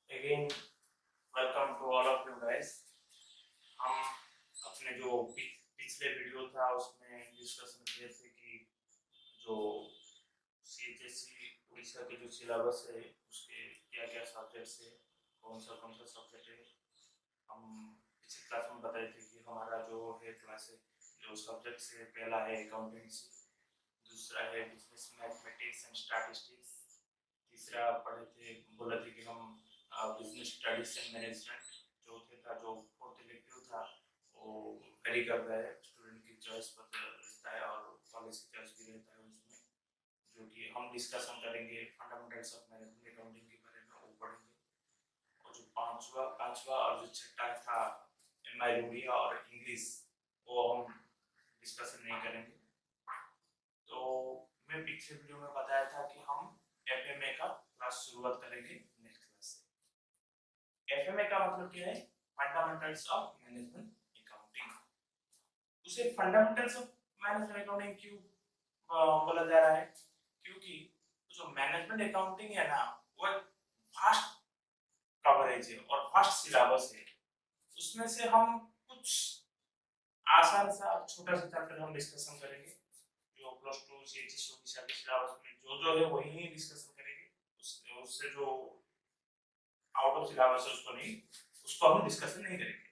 Again, welcome to all of you guys. हम अपने जो पिछले वीडियो था उसमें डिस्कशन किए थे कि जो सीएचएससी उड़ीसा के जो सिलेबस है उसके क्या क्या सब्जेक्ट्स है, कौन सा सब्जेक्ट है। हम पिछले क्लास में बताए थे कि हमारा जो है क्लास है, जो सब्जेक्ट्स है, पहला है अकाउंटेंसी, दूसरा है बिजनेस मैथमेटिक्स एंड स्टैटिस्टिक्स, तीसरा पढ़े थे बोला थे कि हम बिजनेस स्टडीज एंड मैनेजमेंट, चौथे का जो फोर्थ इलेक्टिव था वो वेरी करता है, स्टूडेंट की चॉइस पर रहता है और कॉलेज की चॉइस भी रहता है उसमें, जो कि हम डिस्कशन करेंगे फंडामेंटल्स ऑफ मैनेजमेंट अकाउंटिंग के बारे में वो पढ़ेंगे। और जो पांचवा पांचवा और जो छठा था एमआई उड़िया और इंग्लिश, वो हम डिस्कशन नहीं करेंगे। तो मैं पिछले वीडियो में बताया था कि हम एफएमए का क्लास शुरुआत करेंगे नेक्स्ट क्लास से। एफएमए का मतलब क्या है? Fundamentals of management accounting. उसे फंडामेंटल्स ऑफ मैनेजमेंट अकाउंटिंग क्यों बोला जा रहा है? क्योंकि जो मैनेजमेंट अकाउंटिंग है ना, वो एक वास्ट कवरेज है और वास्ट सिलेबस है। उसमें से हम कुछ आसान सा छोटा सा चैप्टर हम डिस्कशन करेंगे, जो प्लस टू सीएचएससी ओडिशा के सिलेबस में जो है वही डिस्कशन करेंगे। उससे जो आउट ऑफ सिलेबस है उसको नहीं, उसको हम डिस्कशन नहीं करेंगे।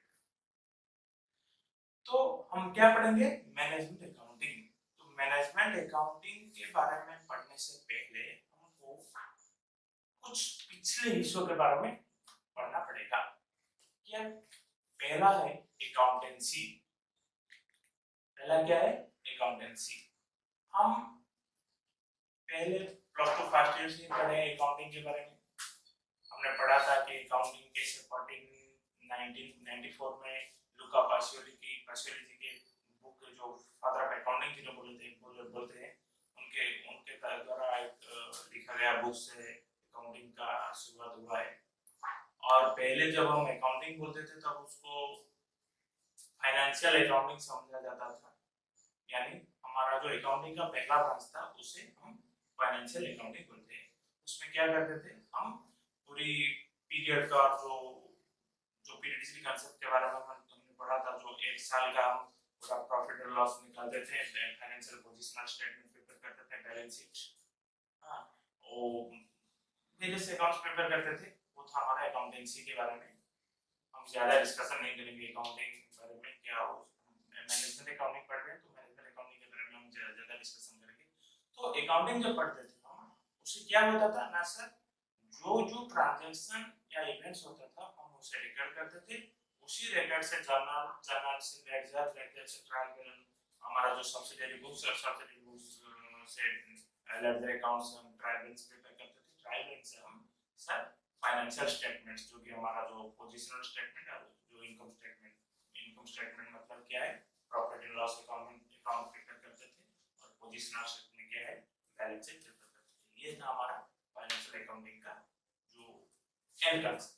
तो हम क्या पढ़ेंगे? Management accounting. तो मैनेजमेंट अकाउंटिंग के बारे में पढ़ने से पहले हमको कुछ पिछले हिस्सों के बारे में पढ़ना पड़ेगा। क्या? पहला है अकाउंटेंसी। पहला क्या है? अकाउंटेंसी। हम पहले प्लस टू फर्स्ट ईयर से पढ़े अकाउंटिंग के बारे में। हमने पढ़ा था कि अकाउंटिंग कैसे 1994 में लुका पासियोली जी के बुक जो फादर ऑफ अकाउंटिंग जिन्हें बोलते हैं, उनके उनके द्वारा एक लिखा गया बुक से अकाउंटिंग का शुरुआत हुआ है। और पहले जब हम अकाउंटिंग बोलते थे तब उसको फाइनेंशियल अकाउंटिंग समझा जाता था, यानी हमारा जो अकाउंटिंग का पहला ब्रांच था उसे हम फाइनेंशियल अकाउंटिंग बोलते हैं। उसमें क्या करते थे हम? पूरी पीरियड का जो जो पीरियडिकल कांसेप्ट के बारे में हमने पढ़ा था, जो एक साल का हम पूरा प्रॉफिट और लॉस निकालते थे, फाइनेंशियल पोजीशनल स्टेटमेंट प्रिपेयर करते थे, बैलेंस शीट, हां, वो वेरियस अकाउंट्स प्रिपेयर करते थे। वो था हमारा अकाउंटेंसी के बारे में। हम ज्यादा डिस्कशन नहीं करेंगे अकाउंटिंग के बारे में, क्या मैनेजमेंट अकाउंटिंग पढ़ रहे हैं तो मैनेजमेंट अकाउंटिंग के बारे में हम ज्यादा डिस्कशन करेंगे। तो अकाउंटिंग जब पढ़ते थे हम, उससे क्या होता था ना सर, जो जो ट्रांजैक्शन या इवेंट्स होता था हम उसे रिकॉर्ड करते थे। उसी रिकॉर्ड से जर्नल जर्नल से लेक्चर लेक्चर से ट्रायल बैलेंस, हमारा जो सब्सिडियरी बुक्स और सब्सिडियरी बुक्स से लेजर अकाउंट्स हम ट्रायल बैलेंस प्रिपेयर करते थे। ट्रायल बैलेंस से हम सर फाइनेंशियल स्टेटमेंट्स, जो कि हमारा जो पोजीशनल स्टेटमेंट है, जो इनकम स्टेटमेंट मतलब क्या है, profit and loss account prepare करते थे, और पोजीशनल स्टेटमेंट क्या है, बैलेंस शीट प्रिपेयर करते थे। ये था हमारा फाइनेंशियल अकाउंटिंग का जो एंड कंसेप्ट।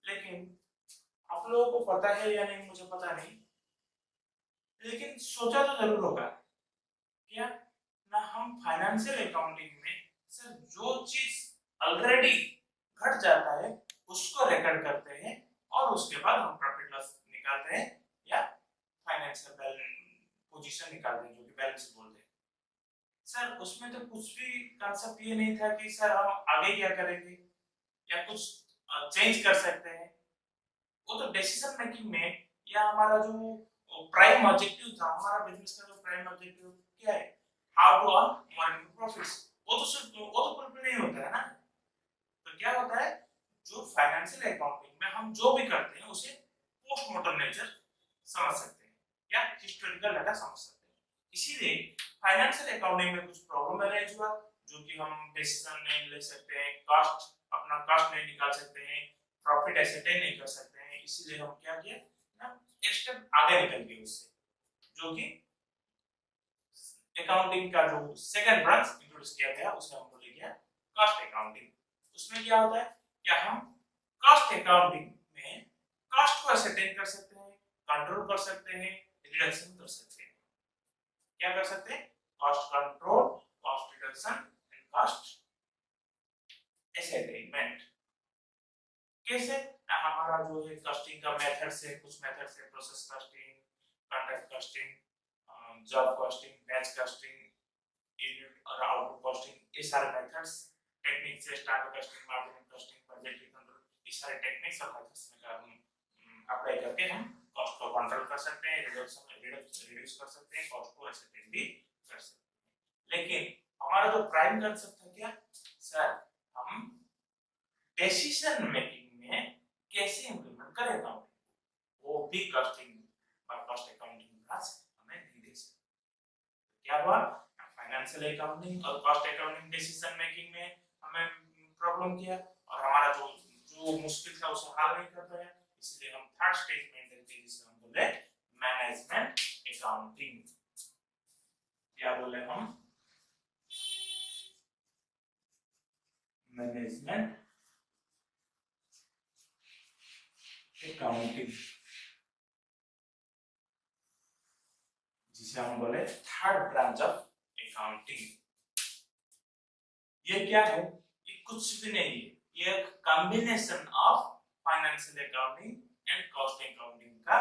लेकिन आप लोगों को पता है या नहीं मुझे पता नहीं, लेकिन सोचा तो जरूर होगा क्या ना, हम फाइनेंशियल अकाउंटिंग में सर जो चीज ऑलरेडी घट जाता है उसको रिकॉर्ड करते हैं, और उसके बाद हम प्रॉफिट लॉस निकालते हैं या फाइनेंशियल बैलेंस पोजीशन निकालते हैं, जो कि बैलेंस शीट बोलते हैं। सर उसमें तो कुछ भी कांसेप्ट ये नहीं था कि सर हम आगे क्या करेंगे या कुछ चेंज कर सकते हैं। वो तो डिसीजन मेकिंग में, या हमारा जो प्राइम ऑब्जेक्टिव था, हमारा बिजनेस का जो प्राइम ऑब्जेक्टिव क्या है, how to earn more profits, वो तो सिर्फ वो तो फुलफिल नहीं होता है ना। तो क्या होता है, जो फाइनेंशियल अकाउंटिंग में हम जो भी करते हैं उसे पोस्टमार्टम नेचर समझ सकते हैं या हिस्टोरिकल डाटा समझ सकते हैं। इसीलिए फाइनेंशियल अकाउंटिंग में कुछ प्रॉब्लम अराइज हुआ, जो कि हम डिसीजन नहीं ले सकते हैं, कॉस्ट अपना कॉस्ट नहीं निकाल सकते हैं, प्रॉफिट एसेटेन नहीं कर सकते हैं। इसीलिए हम क्या किया ना, एक स्टेप आगे निकल गए उससे, जो कि अकाउंटिंग का जो सेकंड ब्रांच इंट्रोड्यूस किया गया उसे हम बोले गया कॉस्ट अकाउंटिंग। उसमें क्या होता है, क्या हम कॉस्ट अकाउंटिंग में कॉस्ट को एसेटेन कर सकते हैं, कंट्रोल कर सकते हैं, रिडक्शन कर सकते हैं। क्या कर सकते हैं? Cost control, cost reduction and cost ascertainment. कैसे हमारा जो है कॉस्टिंग का मेथड से, कुछ मेथड से process costing, conduct costing, job costing, batch costing, unit और आउटपुट कॉस्टिंग, ये सारे मेथड्स, टेक्निक से standard costing, marginal costing, budget control, ये सारे टेक्निक्स और मेथड्स में अप्लाई करके हम कॉस्ट को कंट्रोल कर सकते हैं, रिड्यूस कर सकते हैं, कॉस्ट को ऐसे भी कर सकते हैं। लेकिन हमारा जो प्राइम कंसेप्ट था क्या सर, हम डिसीजन मेकिंग में कैसे इंप्लीमेंट करेगा, वो भी कॉस्टिंग और कॉस्ट अकाउंटिंग क्लास हमें नहीं दे सकते। क्या हुआ, फाइनेंशियल अकाउंटिंग और कॉस्ट अकाउंटिंग डिसीजन मेकिंग में हमें प्रॉब्लम किया और हमारा जो जो मुश्किल था उसे हल नहीं कर पाए, इसलिए हम थर्ड स्टेज में एंटर किए जिसे हम बोले मैनेजमेंट अकाउंटिंग। क्या बोले हम, मैनेजमेंट अकाउंटिंग, जिसे हम बोले थर्ड ब्रांच ऑफ अकाउंटिंग। ये क्या है, ये कुछ भी नहीं है, ये एक combination of financial accounting and cost accounting का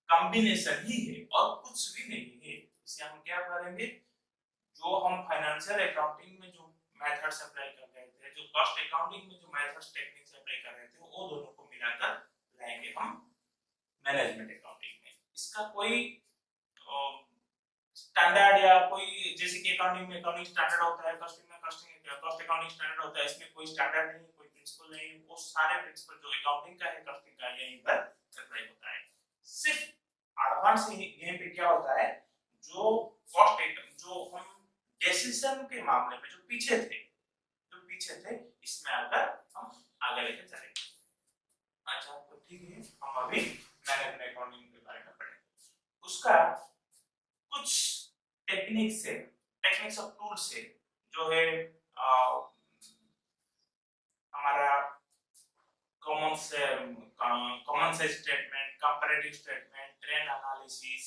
कॉम्बिनेशन ही है और कुछ भी नहीं है। इसे हम क्या करेंगे, जो हम फाइनेंशियल अकाउंटिंग में जो मेथड्स अप्लाई कर रहे थे, जो कॉस्ट अकाउंटिंग में जो मेथड्स टेक्निक्स अप्लाई कर रहे थे, वो दोनों को मिलाकर लाएंगे हम मैनेजमेंट अकाउंटिंग में। इसका कोई स्टैंडर्ड या कोई, जैसे कि अकाउंटिंग में अकाउंटिंग स्टैंडर्ड होता है, कॉस्ट अकाउंटिंग स्टैंडर्ड होता है, इसमें कोई स्टैंडर्ड नहीं, कोई प्रिंसिपल नहीं, वो सारे प्रिंसिपल जो अकाउंटिंग का है, कॉस्टिंग का यहीं पर अप्लाई होता है। सिर्फ एडवांस यहीं पे क्या होता है, जो कॉस्ट जो हम डिसीजन के मामले में जो पीछे थे इसमें आकर हम आगे लेके चलेंगे। अच्छा तो ठीक है, हम अभी मैनेजमेंट अकाउंटिंग के बारे में पढ़ेंगे। उसका कुछ टेक्निक्स ऑफ टूल से जो है हमारा कॉमन से statement, comparative statement, trend analysis,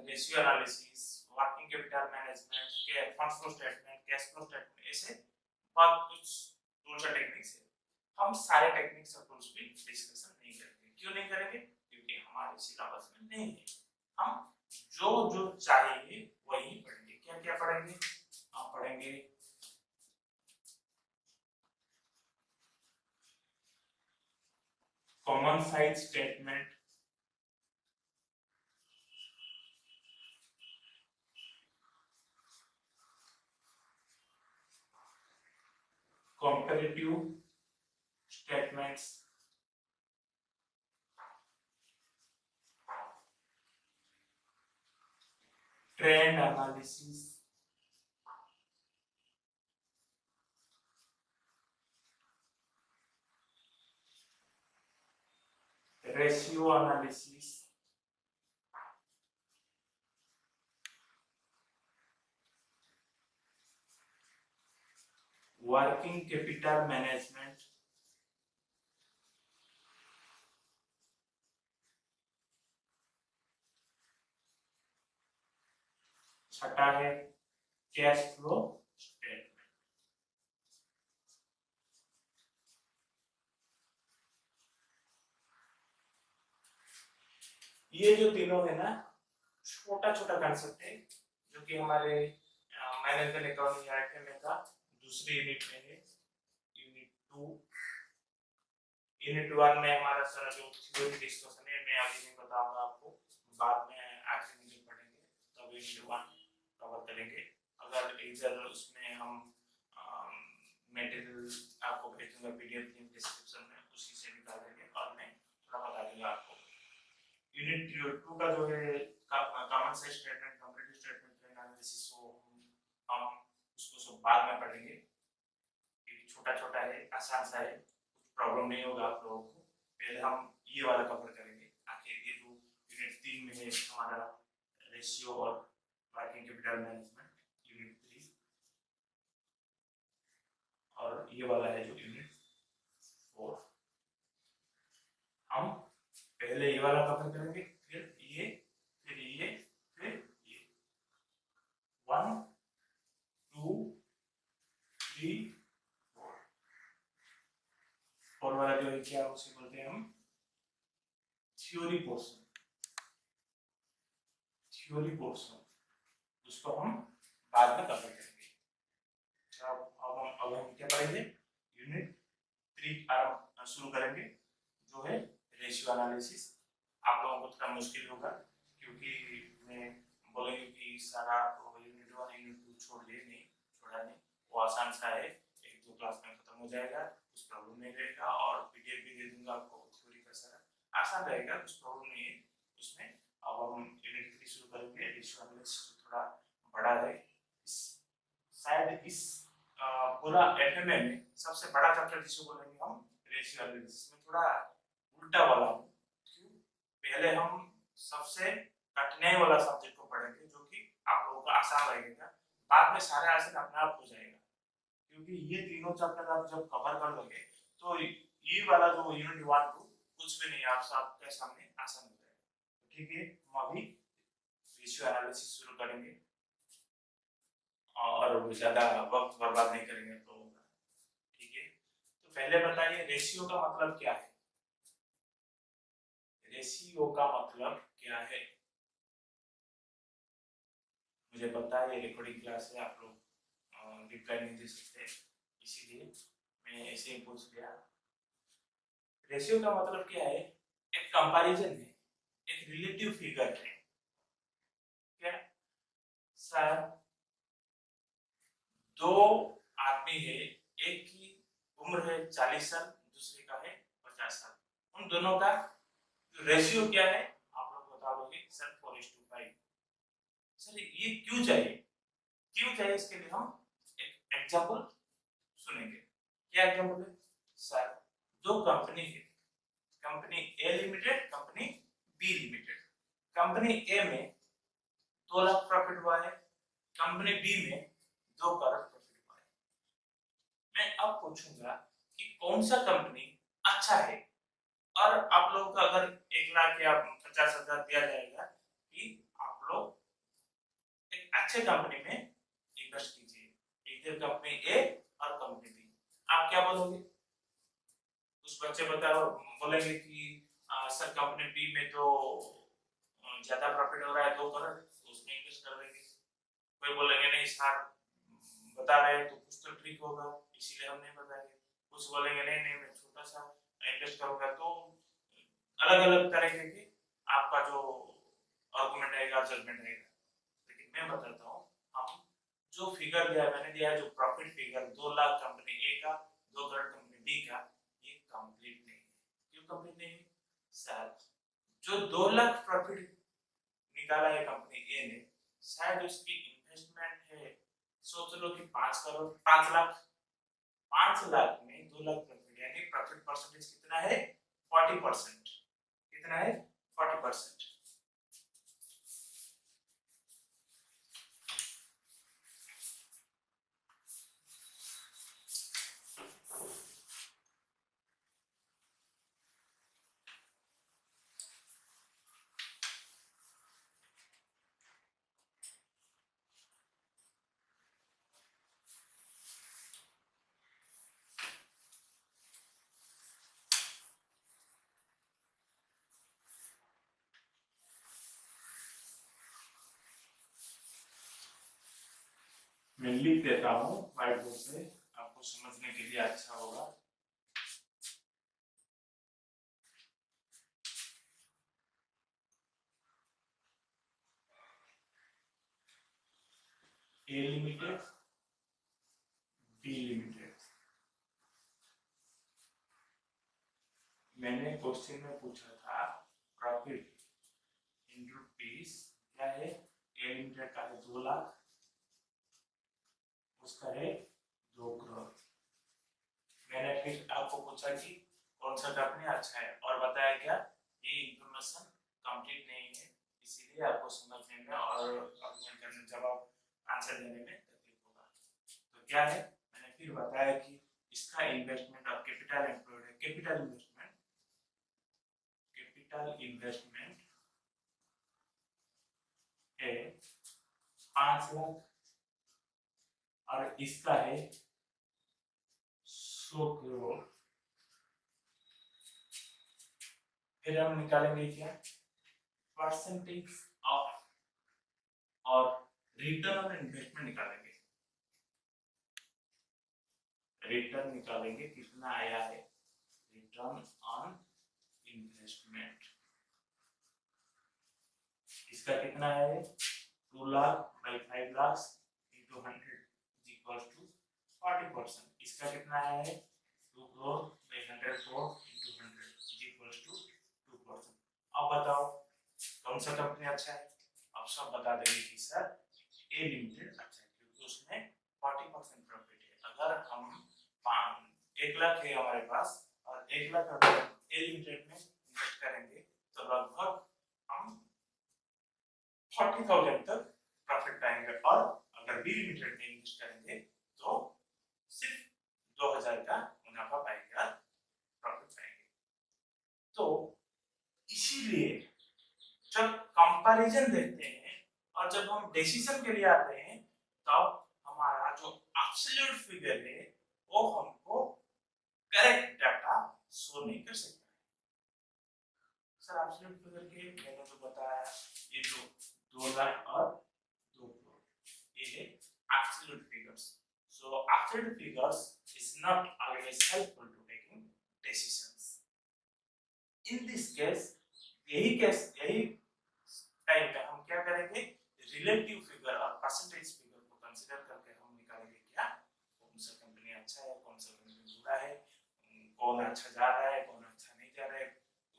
ratio analysis, working capital management, के fund flow statement, cash flow statement, ऐसे बहुत कुछ टूल्स और टेक्निक्स है। हम सारे टेक्निक्स और टूल्स पे डिस्कशन नहीं करेंगे। क्यों नहीं करेंगे, क्योंकि हमारे सिलेबस में नहीं है। हम जो जो चाहिए वही पढ़ेंगे। क्या क्या पढ़ेंगे, हम पढ़ेंगे common size statement, comparative statements, trend analysis, ratio analysis, working capital management, छठा है कैश फ्लो स्टेटमेंट। ये जो तीनों है ना, छोटा छोटा कंसेप्ट है जो कि हमारे मैनेजमेंट अकाउंटिंग आईटीएम का दूसरी यूनिट में है, यूनिट 2। यूनिट 1 में हमारा सारा जो थ्योरी डिस्कशन है, मैं अभी नहीं बताऊंगा आपको, बाद में आखिर में पढ़ेंगे, तब यूनिट 1 कवर करेंगे। अगर इधर उसमें हम मटेरियल आपको भेजूंगा पीडीएफ लिंक डिस्क्रिप्शन में, उसी से निकाल देंगे और मैं थोड़ा बता दूंगा आपको। यूनिट 2 का जो है common size statement, comparative statement, trend analysis, हम उसको सब बाद में पढ़ेंगे। छोटा छोटा है, आसान सा है, कुछ प्रॉब्लम नहीं होगा आप लोगों को। पहले हम ये वाला कवर करेंगे। आखिर ये जो यूनिट 3 में है हमारा रेशियो और वर्किंग कैपिटल मैनेजमेंट, यूनिट 3, और ये वाला है जो यूनिट 4। हम पहले ये वाला कवर करेंगे, फिर ये, फिर ये, फिर ये, 1 2 3 4 वाला जो है क्या उसे बोलते हैं हम थ्योरी पोर्शन, थ्योरी पोर्शन उसको हम बाद में कवर करेंगे। अब हम क्या पढ़ेंगे, यूनिट 3 शुरू करेंगे जो है रेशियो एनालिसिस। आप लोगों को थोड़ा मुश्किल होगा क्योंकि मैं बोलेंगे कि सारा यूनिट 1 यूनिट 2 छोड़ दिए, नहीं छोड़ा नहीं, वो आसान सा है, 1-2 क्लास में खत्म हो जाएगा, कुछ प्रॉब्लम नहीं रहेगा और पीडीएफ भी दे दूंगा आपको, थ्योरी का सारा आसान रहेगा, कुछ प्रॉब्लम नहीं है उसमें। अब हम यूनिट 3 शुरू करेंगे। रेशियो एनालिसिस थोड़ा बड़ा है, शायद इस पूरा एफएमए में सबसे बड़ा चैप्टर जिसको बोलेंगे हम रेशियो एनालिसिस में थोड़ा उल्टा वाला हूं। क्यों? पहले हम सबसे कठिनाई वाला सब्जेक्ट को पढ़ेंगे जो कि आप लोगों को आसान लगेगा, बाद में सारे आसान अपने आप हो जाएगा, क्योंकि ये तीनों चैप्टर आप जब कवर कर लोगे तो ये वाला जो यूनिट 1 2 कुछ भी नहीं, आप सबके सामने आसान हो जाएगा। ठीक है, हम अभी रेशियो एनालिसिस शुरू करेंगे और ज्यादा वक्त बर्बाद नहीं करेंगे तो ठीक है। तो पहले बताइए रेशियो का मतलब क्या है, रेशियो का मतलब क्या है? मुझे पता है ये रिकॉर्डिंग क्लास है, आप लोग रिप्लाई नहीं दे सकते, इसीलिए मैं ऐसे ही पूछ लिया। रेशियो का मतलब क्या है? एक कंपैरिजन है, एक रिलेटिव फिगर है। क्या सर, दो आदमी है, एक की उम्र है 40 साल, दूसरे का है 50 साल, उन दोनों का रेशियो क्या है आप लोग बता दोगे सर 4:5। सर ये क्यों चाहिए, क्यों चाहिए इसके लिए हम एक एग्जांपल सुनेंगे। क्या एग्जांपल है? सर दो कंपनी है, company A limited, company B limited. Company A में 2 लाख प्रॉफिट हुआ है, कंपनी बी में 2 करोड़ प्रॉफिट हुआ है। मैं अब पूछूंगा कि कौन सा कंपनी अच्छा है, और आप लोगों को अगर 1 लाख या 50,000 दिया जाएगा कि आप लोग एक अच्छे कंपनी में इन्वेस्ट कीजिए, इधर कंपनी ए और कंपनी बी, आप क्या बोलोगे? कुछ बच्चे बोलेंगे कि सर कंपनी बी में तो ज्यादा प्रॉफिट हो रहा है 2 करोड़, तो उसमें इन्वेस्ट कर देंगे। कोई बोलेंगे नहीं सर बता रहे हैं तो कुछ तो ठीक होगा इसीलिए हम नहीं बताएंगे। कुछ बोलेंगे नहीं नहीं मैं छोटा सा इन्वेस्ट करूंगा। तो अलग अलग तरीके के आपका जो आर्गुमेंट रहेगा, जजमेंट रहेगा। लेकिन मैं बताता हूँ, हम जो फिगर दिया मैंने दिया है, जो प्रॉफिट फिगर 2 लाख कंपनी ए का, 2 करोड़ कंपनी बी का, ये कंप्लीट नहीं है। क्यों कंप्लीट नहीं है? सर जो 2 लाख प्रॉफिट निकाला है कंपनी ए ने, शायद उसकी इन्वेस्टमेंट है, सोच लो कि 5 करोड़ 5 लाख, 5 लाख में 2 लाख प्रॉफिट, यानी प्रॉफिट परसेंटेज कितना है? 40%। कितना है? 40%। मैं लिख देता हूँ व्हाइट बोर्ड पे, आपको समझने के लिए अच्छा होगा। ए लिमिटेड, बी लिमिटेड। मैंने क्वेश्चन में पूछा था प्रॉफिट इन रुपीस क्या है? ए लिमिटेड का है 2 लाख, उसका है 2 करोड़। मैंने फिर आपको पूछा कि कौन सा कंपनी अच्छा है, और बताया क्या? ये इंफॉर्मेशन कंप्लीट नहीं है, इसीलिए आपको समझने में और आर्गुमेंट करने, जवाब आंसर देने में तकलीफ होगा। तो क्या है, मैंने फिर बताया कि इसका इन्वेस्टमेंट और कैपिटल एम्प्लॉयड है, कैपिटल इन्वेस्टमेंट, कैपिटल इन्वेस्टमेंट है 5 लाख और इसका है 100 करोड़। फिर हम निकालेंगे क्या, परसेंटेज ऑफ और रिटर्न ऑन इन्वेस्टमेंट निकालेंगे। रिटर्न निकालेंगे कितना आया है, रिटर्न ऑन इन्वेस्टमेंट इसका कितना है 2 lakh by 5 lakh into 100 equal to 40%। इसका कितना है 2 crore by 100 crore into 100 equal to 2%। अब बताओ कौन सा कंपनी अच्छा है, अब सब बता देंगे कि सर ए लिमिटेड अच्छा है क्योंकि उसमें 40% प्रॉफिट है। अगर हम 1 लाख है हमारे पास और 1 लाख अगर ए लिमिटेड में इन्वेस्ट करेंगे तो लगभग हम 40,000 तक प्रॉफिट पाएंगे और अगर बी लिमिटेड में इन्वेस्ट करेंगे तो सिर्फ 2,000 का मुनाफा पाएंगे, प्रॉफिट पाएंगे। तो इसीलिए जब कंपैरिजन देखते हैं और जब हम डिसीजन के लिए आते हैं तब हमारा जो एब्सोल्यूट फिगर है वो हमको करेक्ट डाटा शो नहीं कर सकता है। सर एब्सोल्यूट फिगर के मैंने जो बताया ये जो 2 लाख और 2 करोड़ ये है absolute figures. So absolute figures is not always helpful to taking decisions. In this case यही टाइम पे हम क्या करेंगे, रिलेटिव फिगर और परसेंटेज फिगर को कंसीडर करके हम निकालेंगे क्या कौन सा कंपनी अच्छा है, कौन सा कंपनी बुरा है, कौन अच्छा जा रहा है, कौन अच्छा नहीं जा रहा है।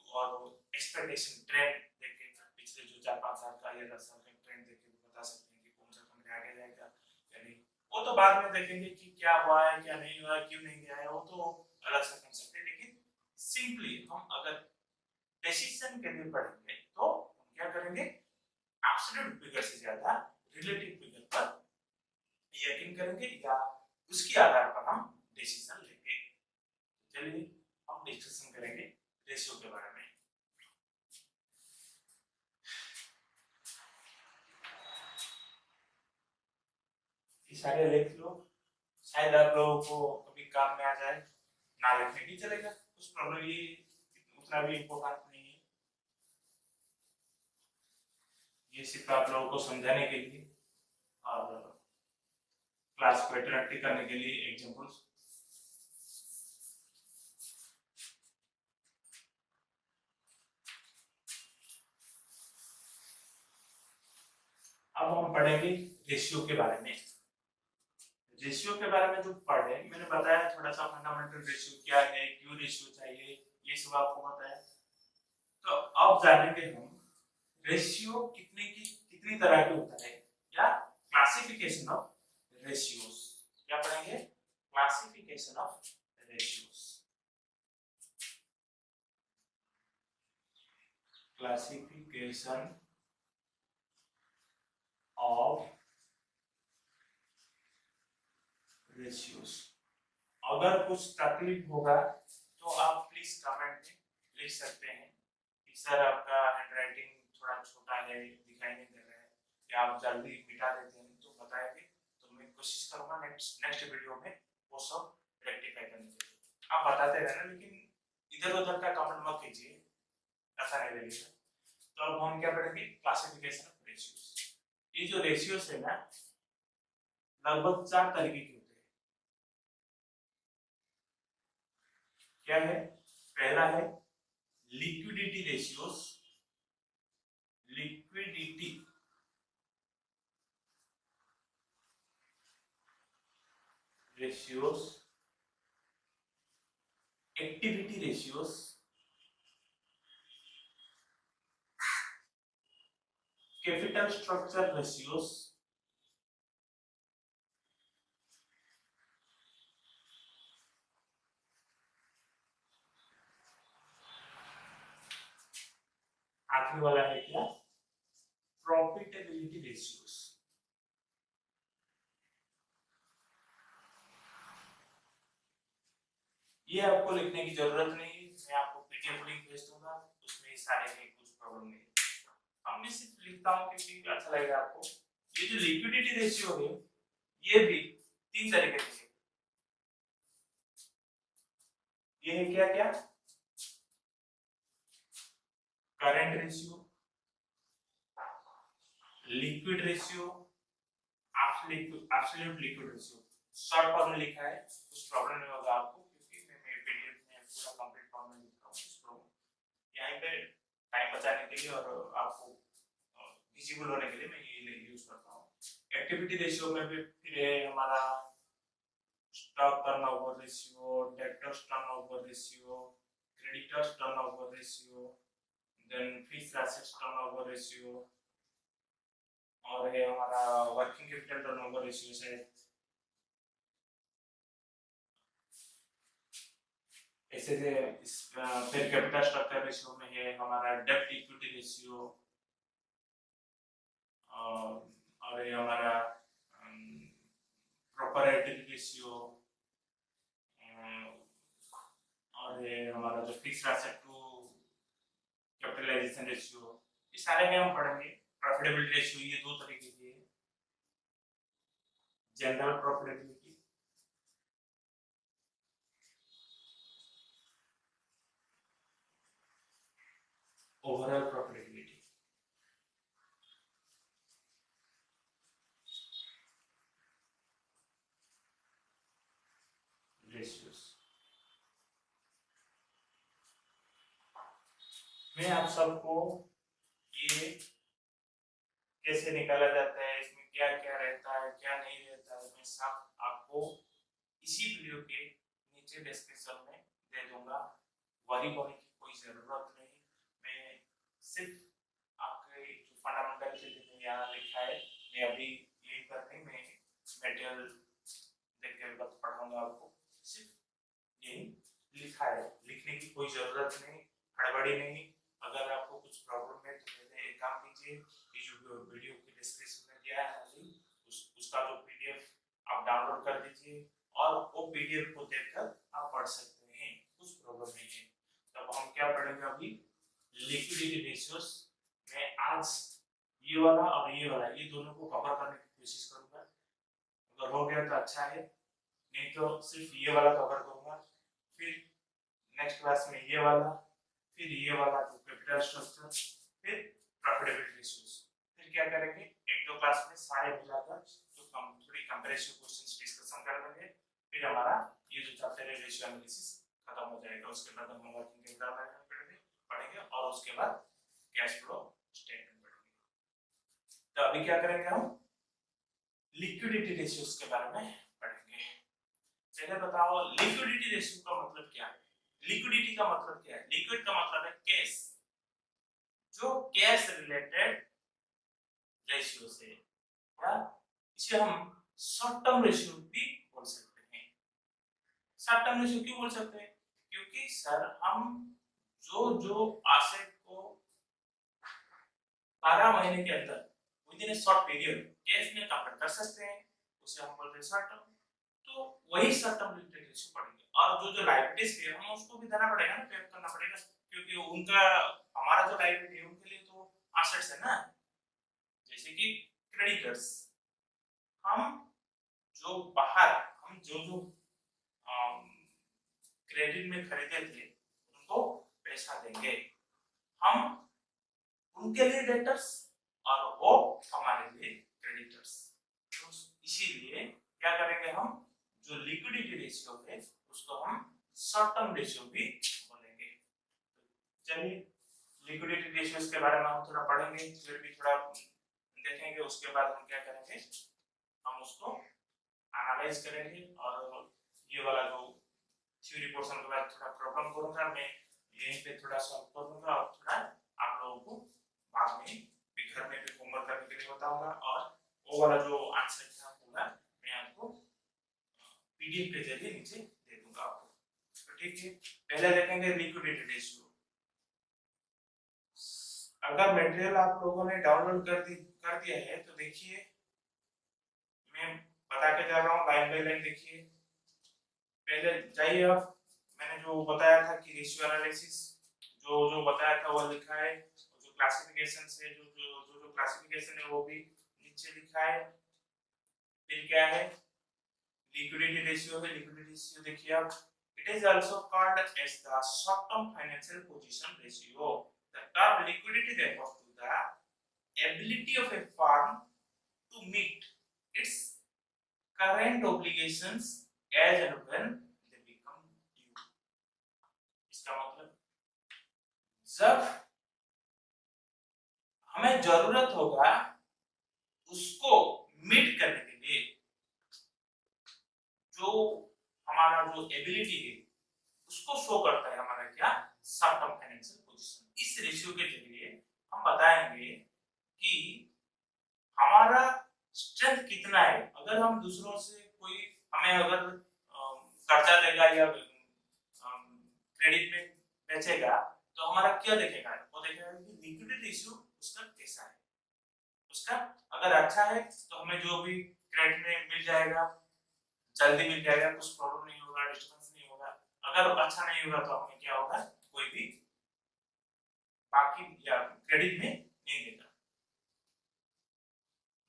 और एक्सपेक्टेशन ट्रेंड देख के पिछले जो 4-5 साल का या 10 साल का ट्रेंड देख के बता सकते हैं कि कौन सा कंपनी आगे जाएगा या नहीं। वो तो बाद में देखेंगे कि क्या हुआ है क्या नहीं हुआ, क्यों नहीं गया है, वो तो अलग सा कंसेप्ट है। लेकिन सिंपली हम अगर डिसीजन के लिए पढ़ेंगे तो हम क्या करेंगे, एब्सोल्यूट फिगर से ज्यादा रिलेटिव फिगर पर यकीन करेंगे या उसके आधार पर हम डिसीजन लेंगे। चलिए हम डिस्कशन करेंगे रेशियो के बारे में। सारे लिख लो, शायद आप लोगों को कभी काम में आ जाए, ना लिखने भी चलेगा, कुछ प्रॉब्लम ये उतना भी इम्पोर्टेंट नहीं है। ये सिर्फ आप लोगों को समझाने के लिए और क्लास को इंटरेक्टिव करने के लिए एग्जांपल्स। अब हम पढ़ेंगे रेशियो के बारे में। रेशियो के बारे में जो पढ़े मैंने बताया थोड़ा सा फंडामेंटल रेशियो क्या है, क्यों रेशियो चाहिए, ये सब आपको बताया। तो अब जानेंगे हम रेशियो कितनी तरह के होता है या क्लासिफिकेशन ऑफ रेशियोज। क्या पढ़ेंगे, classification of ratios. Classification of ratios. अगर कुछ तकलीफ होगा तो आप प्लीज कमेंट में लिख सकते हैं कि सर आपका हैंडराइटिंग थोड़ा छोटा है, दिखाई नहीं दे रहा है, या आप जल्दी मिटा देते हैं तो बताएंगे, तो मैं कोशिश करूंगा नेक्स्ट वीडियो में वो सब रेक्टिफाई करने के लिए। आप बताते रहना लेकिन इधर उधर का कमेंट मत कीजिए, ऐसा नहीं लगेगा। तो अब हम क्या करेंगे, क्लासिफिकेशन ऑफ रेशियोज। ये जो रेशियोज है ना लगभग 4 तरीके के होते हैं। क्या है, पहला है liquidity ratios, liquidity ratios, activity ratios, capital structure ratios, आखिरी वाला है क्या, प्रॉफिटेबिलिटी रेशियोज। ये आपको लिखने की जरूरत नहीं है, मैं आपको पीडीएफ लिंक भेज दूंगा, उसमें सारे हैं, कुछ प्रॉब्लम नहीं है। अब मैं सिर्फ लिखता हूँ क्योंकि अच्छा लगेगा आपको। ये जो लिक्विडिटी रेशियो है ये भी 3 तरीके से, ये है क्या क्या, current ratio, liquid ratio, absolute liquid ratio. Short form में लिखा है, कुछ प्रॉब्लम नहीं होगा आपको क्योंकि मैं पीडीएफ में पूरा कंप्लीट फॉर्म में लिख रहा हूँ। यहाँ पे टाइम बचाने के लिए और आपको विजिबल होने के लिए मैं ये यूज करता हूँ। एक्टिविटी रेशियो में भी फिर है हमारा stock turnover ratio, debtors turnover ratio, creditors turnover ratio, then fixed assets turnover ratio, और ये हमारा वर्किंग कैपिटल टर्नओवर रेशियो है। ऐसे फिर कैपिटल स्ट्रक्चर रेशियो में है हमारा डेब्ट इक्विटी रेशियो, और ये हमारा प्रोप्राइटरी रेशियो, और ये हमारा जो fixed asset to capitalization ratio, ये सारे में हम पढ़ेंगे। प्रॉफिटेबिलिटी रेशियो ये दो तरीके की है, general profitability, overall profitability. Ratios मैं आप सबको ये कैसे निकाला जाता है, इसमें क्या क्या रहता है क्या नहीं रहता है, मैं सब आपको इसी वीडियो के नीचे डिस्क्रिप्शन में दे दूंगा। वरी होने की कोई जरूरत नहीं, मैं सिर्फ आपके जो फंडामेंटल चीजें यहाँ लिखा है मैं अभी यही कर रही, मैं मटेरियल देख के पढ़ाऊंगा आपको। सिर्फ यही लिखा है, लिखने की कोई जरूरत नहीं, हड़बड़ी नहीं। अगर आपको कुछ प्रॉब्लम है तो पहले एक काम कीजिए, ये जो वीडियो की डिस्क्रिप्शन में दिया है उसका जो पीडीएफ आप डाउनलोड कर दीजिए और वो पीडीएफ को देखकर आप पढ़ सकते हैं, कुछ प्रॉब्लम नहीं है। तब हम क्या पढ़ेंगे अभी, लिक्विडिटी रेशियोस में आज ये वाला और ये वाला, ये दोनों को कवर करने की कोशिश करूंगा। अगर हो गया तो अच्छा है, नहीं तो सिर्फ ये वाला कवर करूंगा। फिर नेक्स्ट क्लास में ये वाला, फिर ये वाला जो कैपिटल स्ट्रक्चर, फिर प्रॉफिटेबिलिटी रेशियोस। फिर क्या करेंगे, एक दो क्लास में सारे मिलाकर जो थोड़ी कंपैरिजन क्वेश्चंस डिस्कशन कर लेंगे। फिर हमारा ये जो चैप्टर है रेशियो एनालिसिस खत्म हो जाएगा। उसके बाद हम वर्किंग कैपिटल मैनेजमेंट पढ़ेंगे और उसके बाद कैश फ्लो स्टेटमेंट पढ़ेंगे। तो अभी क्या करेंगे, हम लिक्विडिटी रेशियोस के बारे में पढ़ेंगे। पहले बताओ लिक्विडिटी रेशियो का मतलब क्या है। लिक्विडिटी का मतलब क्या है, लिक्विड का मतलब है कैश, जो कैश रिलेटेड रेशियो से, या इसे हम शॉर्ट टर्म रेशियो भी बोल सकते हैं। शॉर्ट टर्म रेशियो क्यों बोल सकते हैं, क्योंकि सर हम जो जो एसेट को 12 महीने के अंदर with in A short period cash में कन्वर्ट कर सकते हैं, उसे हम बोलते हैं शॉर्ट टर्म। तो वही शॉर्ट टर्म लिक्विडिटी रेशियो पढ़ेंगे। और जो जो लायबिलिटीज है हम उसको भी देना पड़ेगा ना, पे करना पड़ेगा, क्योंकि उनका हमारा जो लायबिलिटी है उनके लिए तो एसेट्स है ना। जैसे कि क्रेडिटर्स, हम जो बाहर हम जो जो क्रेडिट में खरीदे थे उनको पैसा देंगे, हम उनके लिए डेटर्स और वो हमारे लिए क्रेडिटर्स। तो इसीलिए क्या करेंगे, हम जो लिक्विडिटी रेशियो है उसको हम शॉर्ट टर्म रेशियो भी बोलेंगे। चलिए लिक्विडिटी रेशियोस के बारे में हम थोड़ा पढ़ेंगे, फिर भी थोड़ा देखेंगे। उसके बाद हम क्या करेंगे, हम उसको एनालाइज करेंगे। और ये वाला जो थ्योरी पोर्शन के बाद थोड़ा प्रॉब्लम करूंगा मैं, यहीं पे थोड़ा सॉल्व करूंगा और थोड़ा आप लोगों को बाद में भी घर में भी होमवर्क करने के लिए बताऊंगा। और वो वाला जो आंसर था पूरा मैं आपको पीडीएफ के जरिए नीचे दे दूंगा आपको। तो ठीक है, पहले देखेंगे लिक्विडिटी रेशियो। अगर मटेरियल आप लोगों ने डाउनलोड कर दिया है तो देखिए, मैं बता के जा रहा हूँ लाइन बाय लाइन। देखिए पहले जाइए आप, मैंने जो बताया था कि रेशियो एनालिसिस जो जो बताया था वो लिखा है, जो क्लासिफिकेशन से जो जो जो, जो क्लासिफिकेशन है वो भी नीचे लिखा है। फिर क्या है, लिक्विडिटी रेशियो है। लिक्विडिटी रेशियो देखिए आप, it is also called as the short term financial position ratio. The term liquidity refers to the ability of a firm to meet its current obligations as and when they become due. इसका मतलब जब हमें जरूरत होगा उसको meet करने के लिए जो हमारा जो एबिलिटी है उसको शो करता है हमारा क्या शॉर्ट टर्म फाइनेंशियल पोजीशन। इस रेशियो के जरिए हम बताएंगे कि हमारा स्ट्रेंथ कितना है। अगर हम दूसरों से कोई हमें अगर कर्जा देगा या क्रेडिट में बेचेगा तो हमारा क्या देखेगा, वो देखेगा कि लिक्विडिटी रेशियो उसका कैसा है। उसका अगर अच्छा है तो हमें जो भी क्रेडिट में मिल जाएगा, जल्दी मिल जाएगा, कुछ प्रॉब्लम नहीं होगा, डिस्टर्बेंस नहीं होगा। अगर अच्छा नहीं होगा तो हमें क्या होगा, कोई भी बाकी या क्रेडिट में नहीं देगा।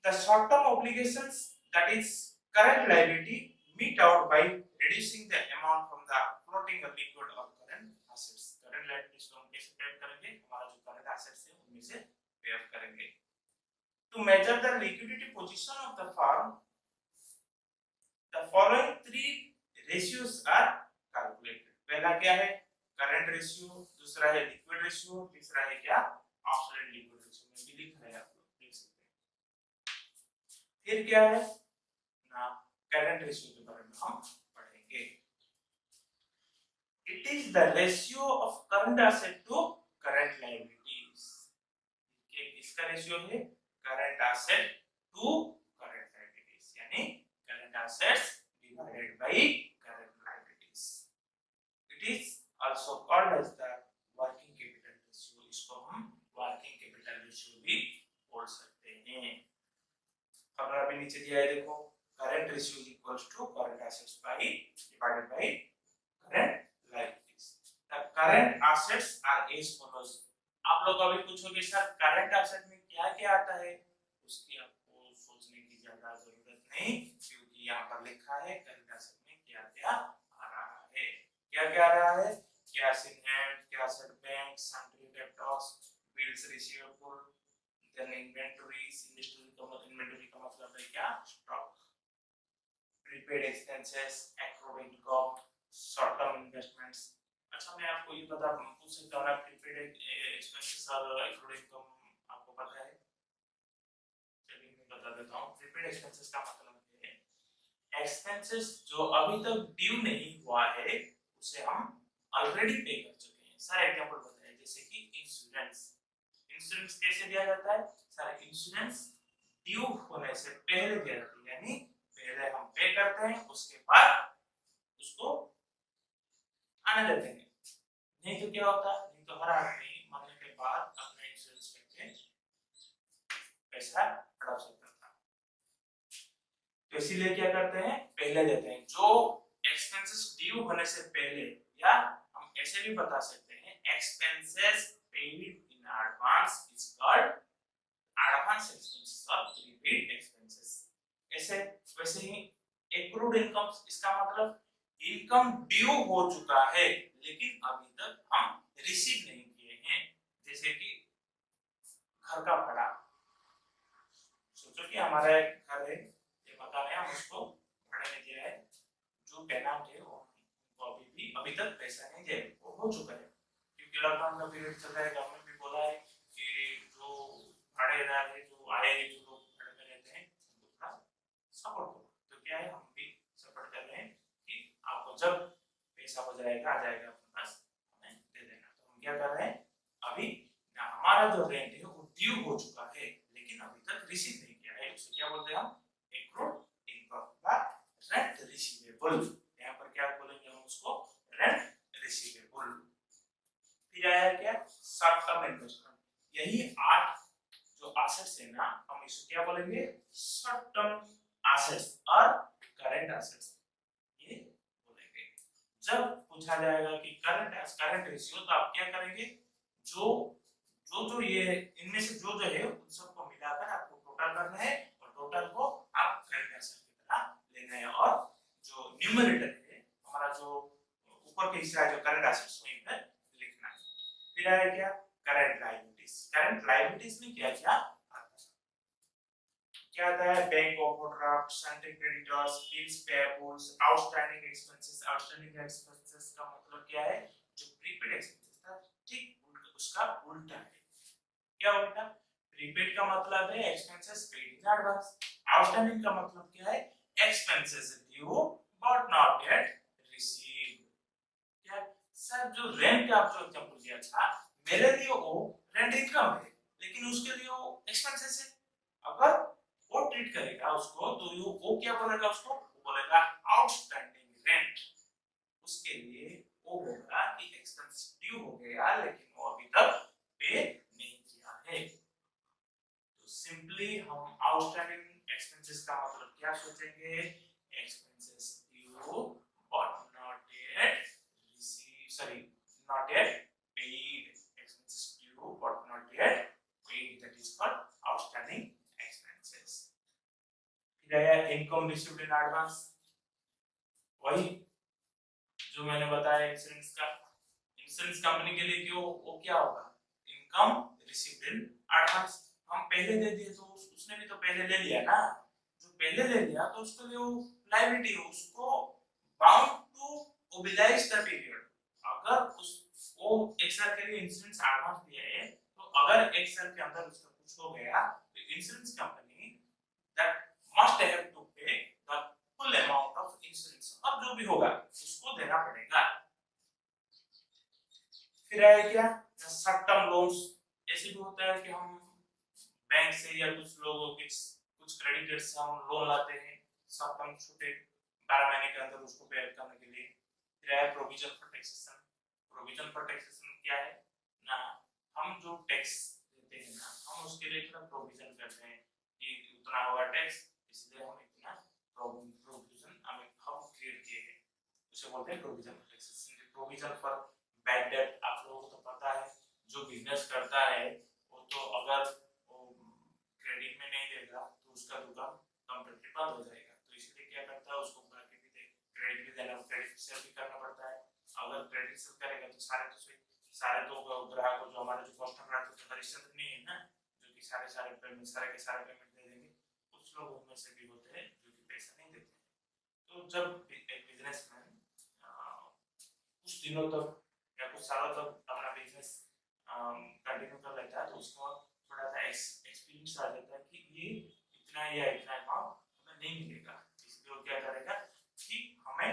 The short term obligations, that is current liability, meet out by reducing the amount from the floating or liquid or current assets। current liabilities को हम कैसे पे करेंगे, हमारा जो current assets है उनमें से पे करेंगे। To measure the liquidity position of the firm, the following three ratios are calculated। पहला क्या है करंट रेशियो, दूसरा है लिक्विड रेशियो, तीसरा है क्या ऑब्सोल्यूट लिक्विड रेशियो। में भी लिखा है, आप लोग देख सकते हैं। फिर क्या है ना करंट रेशियो के बारे में हम पढ़ेंगे। It is the ratio of current asset to current liabilities. ये किसका रेशियो है, current asset to current liabilities, यानी current assets divided by current liabilities। It is also called as the working capital ratio। इसको हम working capital ratio भी बोल सकते हैं। फॉर्मूला भी नीचे दिया है, देखो current ratio is equals to current assets by divided by current liabilities। The current assets are as follows। आप लोग अभी पूछोगे सर current asset में क्या क्या आता है, उसकी आपको सोचने की ज्यादा जरूरत नहीं, क्योंकि यहाँ पर लिखा है करंट एसेट में क्या क्या आ रहा है। क्या क्या आ रहा है, cash in hand, cash at bank, sundry debtors, bills receivable, then inventories. Inventory का मतलब है क्या stock, prepaid expenses, accrued income, short term investments. अच्छा मैं आपको ये पूछ सकता हूँ ना, प्रीपेड एक्सपेंसेस और एक्रूड इनकम आपको पता है? चलिए मैं बता देता हूँ। प्रीपेड एक्सपेंसेस का मतलब एक्सपेंसेस जो अभी तक ड्यू नहीं हुआ है उसे हम ऑलरेडी पे कर चुके हैं। सर एग्जांपल बताइए, जैसे कि इंश्योरेंस। इंश्योरेंस कैसे दिया जाता है सर, इंश्योरेंस ड्यू होने से पहले दिया जाता है, यानी पहले हम पे करते हैं उसके बाद उसको आने देते हैं। नहीं तो क्या होता है, नहीं तो हर आदमी मरने के बाद अपना इंश्योरेंस करके पैसा हड़प सकता है। तो इसीलिए क्या करते हैं, पहले देते हैं। जो एक्सपेंसेस ड्यू होने से पहले, या हम ऐसे भी बता सकते हैं expenses paid in advance is called advance expenses और प्रीपेड एक्सपेंसेस। ऐसे वैसे ही एक्रूड इनकम, इसका मतलब इनकम ड्यू हो चुका है लेकिन अभी तक हम रिसीव नहीं किए हैं। जैसे कि घर का भाड़ा, सोचो कि हमारा एक घर है, हम उसको भाड़े में दिया है, जो पेनाल्ट है वो अभी तक पैसा नहीं दे, वो हो चुका है क्योंकि लॉकडाउन का पीरियड चल रहा है। गवर्नमेंट भी बोला है कि जो भाड़ेदार है, जो आए जो लोग भाड़े में रहते हैं उनको थोड़ा सपोर्ट करो। तो क्या है, हम भी सपोर्ट कर रहे हैं कि आपको जब पैसा हो जाएगा, आ जाएगा अपने पास, हमें दे देना। तो हम क्या कर रहे हैं, अभी हमारा जो रेंट है वो ड्यू हो चुका है लेकिन अभी तक रिसीव नहीं किया है, उसे क्या बोलते हैं हम एक्रूड इनकम का रेंट रिसीवेबल। यहाँ पर क्या बोलेंगे हम उसको, रेंट रिसीवेबल। फिर आया क्या शॉर्ट टर्म इन्वेस्टमेंट। यही 8 जो एसेट्स है ना, हम इसे क्या बोलेंगे शॉर्ट टर्म एसेट्स और करंट एसेट्स ये बोलेंगे। जब पूछा जाएगा कि करंट रेशियो, तो आप क्या करेंगे, जो ये इनमें से जो है उन सबको मिलाकर आपको टोटल करना है और टोटल को आप करंट एसेट की तरह लेना है। और जो न्यूमरेटर है हमारा, जो ऊपर के हिस्सा है जो करंट एसेट्स, वहीं पर लिखना है। फिर आया क्या करंट लायबिलिटीज में क्या क्या आता है? क्या आता है? Bank overdraft, sundry creditors, bills payables, outstanding expenses. Outstanding expenses का मतलब क्या है? जो प्रीपेड एक्सपेंसेस था, ठीक उसका उल्टा है। क्या उल्टा? प्रीपेड का मतलब है expenses paid in advance, outstanding का मतलब क्या है? Expenses due but not yet received. क्या सर, जो रेंट का आप जो एग्जांपल दिया था, मेरे लिए वो रेंट इनकम है, लेकिन उसके लिए वो एक्सपेंसेस है। अगर वो ट्रीट करेगा उसको तो वो क्या बोलेगा? उसको वो बोलेगा आउटस्टैंडिंग रेंट। उसके लिए वो होगा कि एक्सपेंस ड्यू हो गया, लेकिन वो अभी तक पे नहीं किया है। तो सिंपली हम आउटस्टैंडिंग एक्सपेंसेस का मतलब क्या सोचेंगे? Expenses due but not yet receive, sorry, not yet paid. Expenses due but not yet paid, that is called outstanding expenses. फिर आया इनकम रिसीव्ड इन एडवांस, वही जो मैंने बताया इंश्योरेंस का। इंश्योरेंस कंपनी के लिए क्यों वो क्या होगा? Income received in advance. हम पहले दे दिए तो उसने भी तो पहले ले लिया ना, जो पहले ले लिया तो उसके लिए वो लायबिलिटी है, उसको बाउंड टू ओबिलाइज द पीरियड। अगर उस वो एक साल के लिए इंश्योरेंस एडवांस दिया है, तो अगर एक साल के अंदर उसका कुछ हो गया तो insurance company that must have to pay the full amount of insurance, अब जो भी होगा उसको देना पड़ेगा। फिर है क्या? Short term loans. ऐसे भी होता है कि हम बैंक से या कुछ लोगों के कुछ क्रेडिटर्स से हम लोन लाते हैं, शॉर्ट टर्म, छोटे 12 महीने के अंदर उसको पे करने के लिए। फिर है provision for taxation. Provision for taxation क्या है ना? हम जो टैक्स देते हैं ना, हम उसके लिए थोड़ा प्रोविजन करते हैं कि उतना होगा टैक्स, इसलिए हम इतना प्रोविजन हम क्रिएट किए हैं, उसे बोलते हैं provision for taxation. Provision for bad debt, आप लोगों को तो पता है, जो बिजनेस करता है वो तो अगर वो क्रेडिट में नहीं देगा तो उसका दुकान कंप्लीटली बंद हो जाएगा, तो इसलिए क्या करता है, उसको बाकी भी क्रेडिट भी देना, क्रेडिट सेल भी करना पड़ता है। अगर क्रेडिट सेल करेगा तो सारे तो ग्राहक जो हमारे जो कस्टमर है तो हरिश्चंद्र नहीं है ना, जो कि सारे पेमेंट सारे पेमेंट दे देंगे। कुछ लोग उनमें से भी होते हैं जो कि पैसा नहीं देते हैं। तो जब एक बिजनेसमैन कुछ दिनों तक या कुछ सालों तक अपना बिजनेस कंटिन्यू कर लेता है, तो उसको थोड़ा सा एक्सपीरियंस आ जाता है कि ये इतना या इतना अमाउंट हमें नहीं मिलेगा, इसलिए वो क्या करेगा कि हमें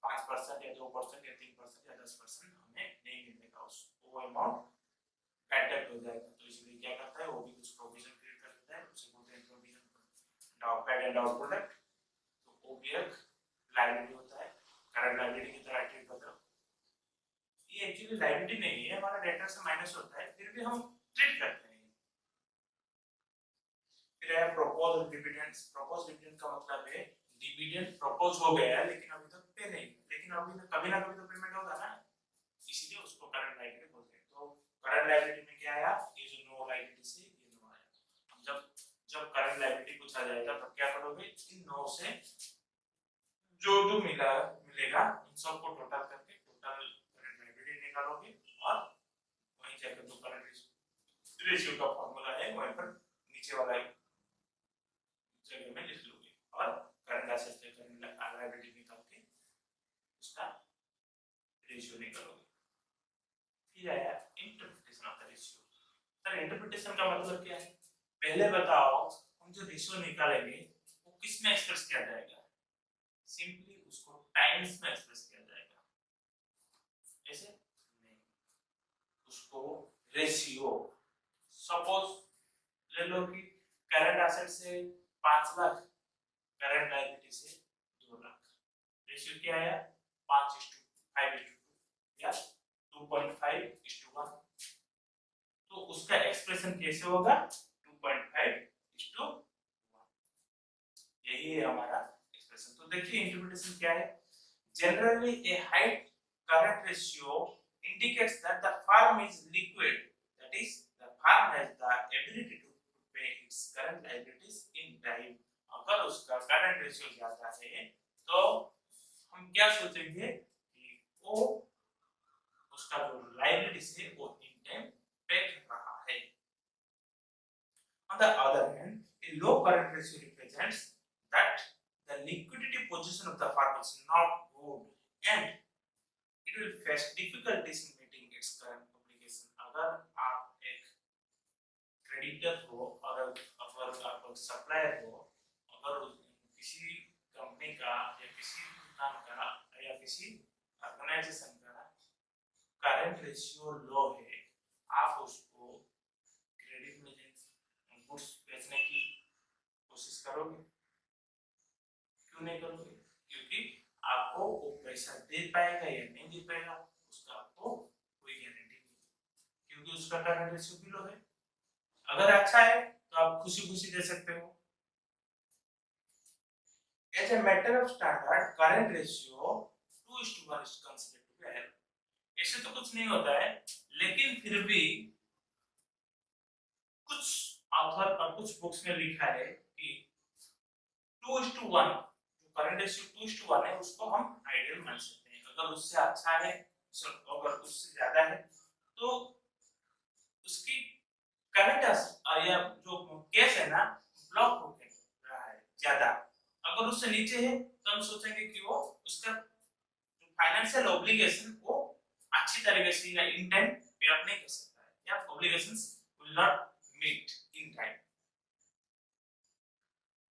5% या 2% या 3% या 10% हमें नहीं मिलेगा, उस वो अमाउंट पैटर्न हो जाएगा। तो इसलिए क्या करता है, वो भी कुछ प्रोविजन क्रिएट कर देता है, उसे बोलते हैं provision down pad and down product. तो वो भी एक लायबिलिटी होता है, करंट लायबिलिटी की तरह ट्रीट होता है। ये एक्चुअली लायबिलिटी नहीं है, हमारा डेटा से माइनस होता है, फिर भी हम ट्रीट करते हैं। फिर है प्रपोज डिविडेंड्स। प्रपोज डिविडेंड का मतलब है डिविडेंड प्रपोज हो गया है लेकिन अभी तक पे नहीं, लेकिन अभी तक कभी ना कभी तो पेमेंट होगा ना, इसीलिए उसको करंट लायबिलिटी बोलते हैं। तो करंट लायबिलिटी में क्या आया? ये जो नो लायबिलिटी से ये नो आया। हम जब करंट लायबिलिटी पूछा जाएगा तब क्या करोगे? इन नो से जो जो मिलेगा इन सबको टोटल करके टोटल करंट लायबिलिटी निकालोगे, और वहीं जाकर जो करंट रेशियो का फॉर्मूला है वहीं पर नीचे वाला जगह में लिख लोगे, और करंट एसेट से करंट लायबिलिटी निकाल के उसका रेशियो निकालोगे। फिर आया interpretation of the ratio. Sir, interpretation का मतलब क्या है? पहले बताओ, हम जो रेशियो निकालेंगे वो किस में एक्सप्रेस किया जाएगा? सिंपली उसको टाइम्स में एक्सप्रेस किया जाएगा, ऐसे नहीं, उसको रेशियो। सपोज ले लो कि करंट एसेट से 5 लाख, करंट लायबिलिटी से 2 लाख, रेशियो क्या आया? 5:5:2 या 2.5:1। तो उसका एक्सप्रेशन कैसे होगा? 2.5:1। यही है हमारा एक्सप्रेशन। तो देखिए इंटरप्रिटेशन क्या है? Generally A high current ratio indicates that the firm is liquid, that is the firm has the ability to pay its current liabilities in time। अगर उसका करंट रेशियो ज्यादा है तो हम क्या सोचेंगे कि वो उसका जो लायबिलिटीज है वो इन टाइम पे कर रहा है। On the other hand, a low current ratio represents that the liquidity position of the firm is not good and it will face difficulties in meeting its current obligation. अगर आप एक creditor हो और अगर आप सप्लायर हो, अगर किसी कंपनी का या किसी दुकान का या किसी ऑर्गेनाइजेशन का करंट रेशियो लो है, आप उसको क्रेडिट में गुड्स बेचने की कोशिश करोगे? क्यों नहीं करोगे? क्योंकि आपको वो पैसा दे पाएगा या नहीं दे पाएगा उसका आपको कोई गारंटी नहीं, क्योंकि उसका करंट रेशियो भी लो है। अगर अच्छा है तो आप खुशी खुशी दे सकते हो। As a matter of standard, current ratio 2:1 is considered to be higher. ऐसे तो कुछ नहीं होता है, लेकिन फिर भी कुछ ऑथर और कुछ बुक्स में लिखा है कि 2:1 जो करंट रेशियो 2:1 है उसको हम आइडियल मान सकते हैं। अगर उससे अच्छा है, अगर उससे ज्यादा है तो उसकी करंट या जो केस है ना ब्लॉक हो रहा है ज्यादा। अगर उससे नीचे है तो हम सोचेंगे कि वो उसका फाइनेंशियल ऑब्लिगेशन वो अच्छी तरीके से या इन टाइम पे अप नहीं कर सकता है या obligations will not meet in time.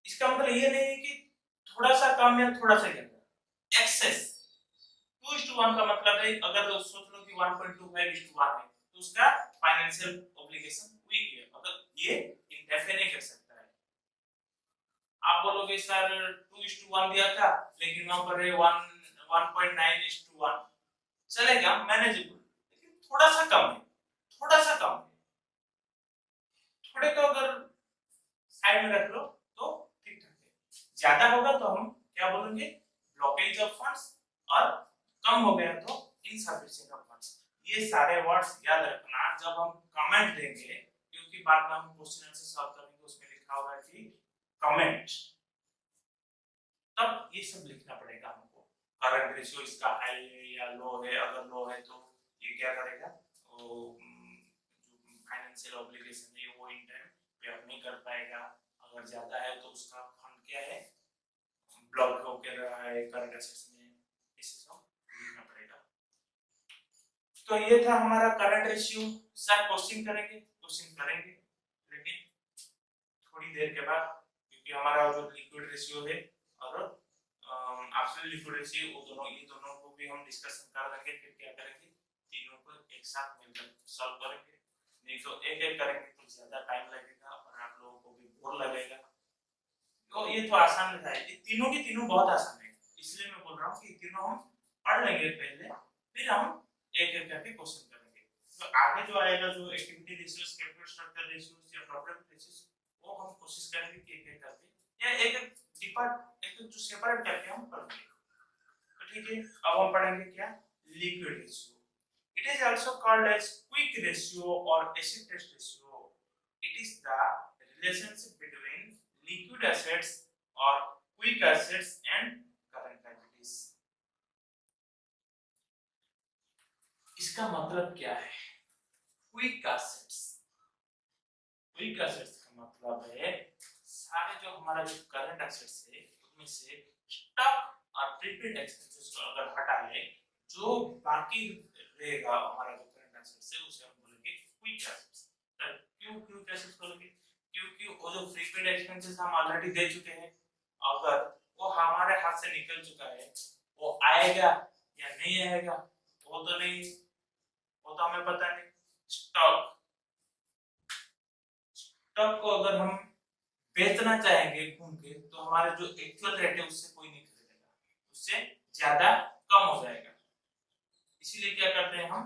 इसका मतलब ये नहीं है कि थोड़ा सा कम या थोड़ा सा ज्यादा। एक्सेस 2:1 का मतलब है अगर सोच लो कि 1.25:1 है तो उसका फाइनेंशियल ऑब्लिगेशन वीक है, अगर ये इंटरफेयर नहीं कर सकता है। आप बोलोगे सर 2:1 दिया था लेकिन वहां पर 1.9:1 चलेगा, मैनेजेबल, लेकिन थोड़ा सा कम है, थोड़ा सा कम है। थोड़े को अगर साइड में रख लो तो ठीक ठाक है। ज्यादा होगा तो हम क्या बोलेंगे? ब्लॉकेज ऑफ फंड्स, और कम हो गया तो इनसफिशिएंट ऑफ फंड्स। ये सारे वर्ड्स याद रखना जब हम कमेंट देंगे, क्योंकि बाद में हम क्वेश्चन आंसर सॉल्व करेंगे उसमें लिखा होगा कि कमेंट, तब ये सब लिखना पड़ेगा हमको। करंट रेशियो इसका हाई है या लो है, अगर लो है तो ये क्या करेगा, वो जो फाइनेंशियल ऑब्लिगेशन है वो इन टाइम पे अप नहीं कर पाएगा। अगर ज्यादा है तो उसका फंड क्या है, ब्लॉक होकर रहा है करंट एसेट्स में, इसे सब लिखना पड़ेगा। तो ये था हमारा करंट रेशियो। सर क्वेश्चन करेंगे लेकिन थोड़ी देर के बाद, क्योंकि हमारा जो लिक्विड रेशियो है और एब्सोल्यूट लिक्विड रेशियो ये दोनों को भी हम डिस्कशन कर लेंगे। फिर क्या करेंगे, तीनों को एक साथ मिलकर सॉल्व करेंगे, नहीं तो एक एक करेंगे तो ज्यादा टाइम लगेगा और आप लोगों को भी बोर लगेगा। तो ये तो आसान है, ये तीनों की तीनों बहुत आसान है, इसलिए मैं बोल रहा हूँ कि तीनों हम पढ़ लेंगे पहले, फिर हम एक एक करके क्वेश्चन करेंगे। तो आगे जो आएगा, जो activity ratios, capital structure ratios या प्रॉफिट रेशियोस, वो हम कोशिश करेंगे कि एक एक करके या एक एक जो सेपरेट करके हम पढ़ेंगे। तो ठीक है, अब हम पढ़ेंगे क्या, liquid ratio. It is also called as quick ratio or acid test ratio. It is the relationship between liquid assets or quick assets and current liabilities. इसका मतलब क्या है? क्विक एसेट्स, क्विक एसेट्स का मतलब है सारे जो हमारा जो करंट एसेट्स है उनमें से स्टॉक और प्रीपेड एक्सपेंसेस को अगर हटा ले, जो बाकी रहेगा हमारा जो करंट एसेट्स है उसे हम बोलेंगे क्विक एसेट्स। क्यों क्विक एसेट्स बोलेंगे? क्योंकि वो जो प्रीपेड एक्सपेंसेस हम ऑलरेडी दे चुके हैं, अगर वो हमारे हाथ से निकल चुका है, वो आएगा या नहीं आएगा वो तो नहीं, वो तो हमें पता नहीं। स्टॉक को अगर हम बेचना चाहेंगे घूम के तो हमारे जो एक्चुअल रेट है उससे कोई नहीं खरीदेगा, उससे ज्यादा कम हो जाएगा। इसीलिए क्या करते हैं हम,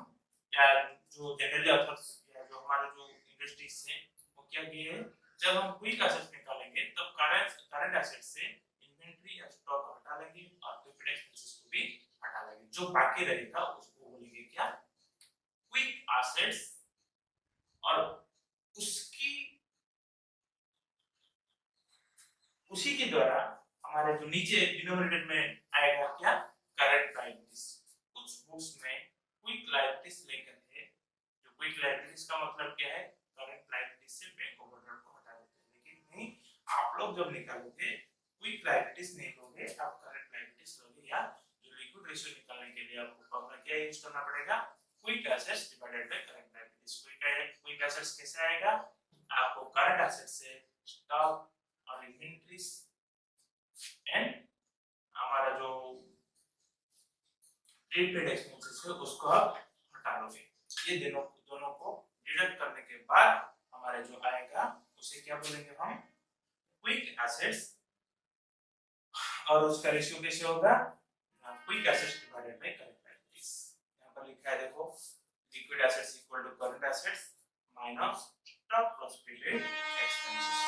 या जो जनरली ऑथर्स या जो हमारे जो इंडस्ट्रीज हैं वो क्या किए हैं, जब हम क्विक एसेट्स निकालेंगे तब करंट एसेट्स से इन्वेंटरी या स्टॉक हटा लेंगे और प्रीपेड एक्सपेंसेस को भी हटा लेंगे। जो बाकी रहेगा उसको बोलेंगे क्या, क्विक एसेट्स। और उसी के द्वारा हमारे जो नीचे डिनोमिनेटर में आएगा क्या, करंट लायबिलिटीज। कुछ बुक्स में क्विक लायबिलिटीज लेकर है, जो क्विक लायबिलिटीज का मतलब क्या है, करंट लायबिलिटीज से बैंक ओवरड्राफ्ट को हटा देते आप लोग जब निकालोगे क्विक लायबिलिटीज नहीं लोगे, आप करंट लायबिलिटीज लोगे, या जो लिक्विड रेशियो निकालने के लिए आपको फॉर्मूला क्या यूज करना पड़ेगा, quick assets divided by current liabilities. Quick assets कैसे आएगा, आपको करंट एसेट्स से स्टॉक और इन्वेंटरीज एंड हमारा जो प्रीपेड एक्सपेंसेस है उसको आप हटा लोगे। ये दोनों को डिडक्ट करने के बाद हमारे जो आएगा उसे क्या बोलेंगे हम, क्विक एसेट्स, और उसका रेशियो कैसे होगा, quick assets divided by current liabilities. यहां पर लिखा है देखो, liquid assets equal to current assets minus stock plus prepaid expenses.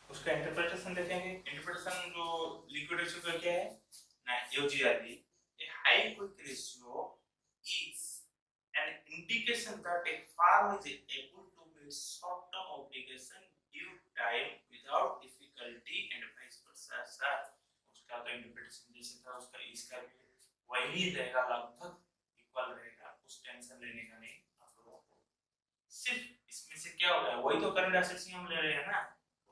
उसका इंटरप्रिटेशन देखेंगे। इंटरप्रिटेशन जो लिक्विड रेशियो का क्या है ना, यूजीआरबी, a high quick ratio is an indication that a firm is able to meet short term obligation due time without difficulty and vice versa। Sir उसका तो इंटरप्रिटेशन जैसे था उसका इसका भी वही रहेगा, लगभग इक्वल रहेगा, कुछ टेंशन लेने का नहीं आप लोगों को। सिर्फ इसमें से क्या हो रहा है, वही तो करंट एसेट्स हम ले रहे हैं ना,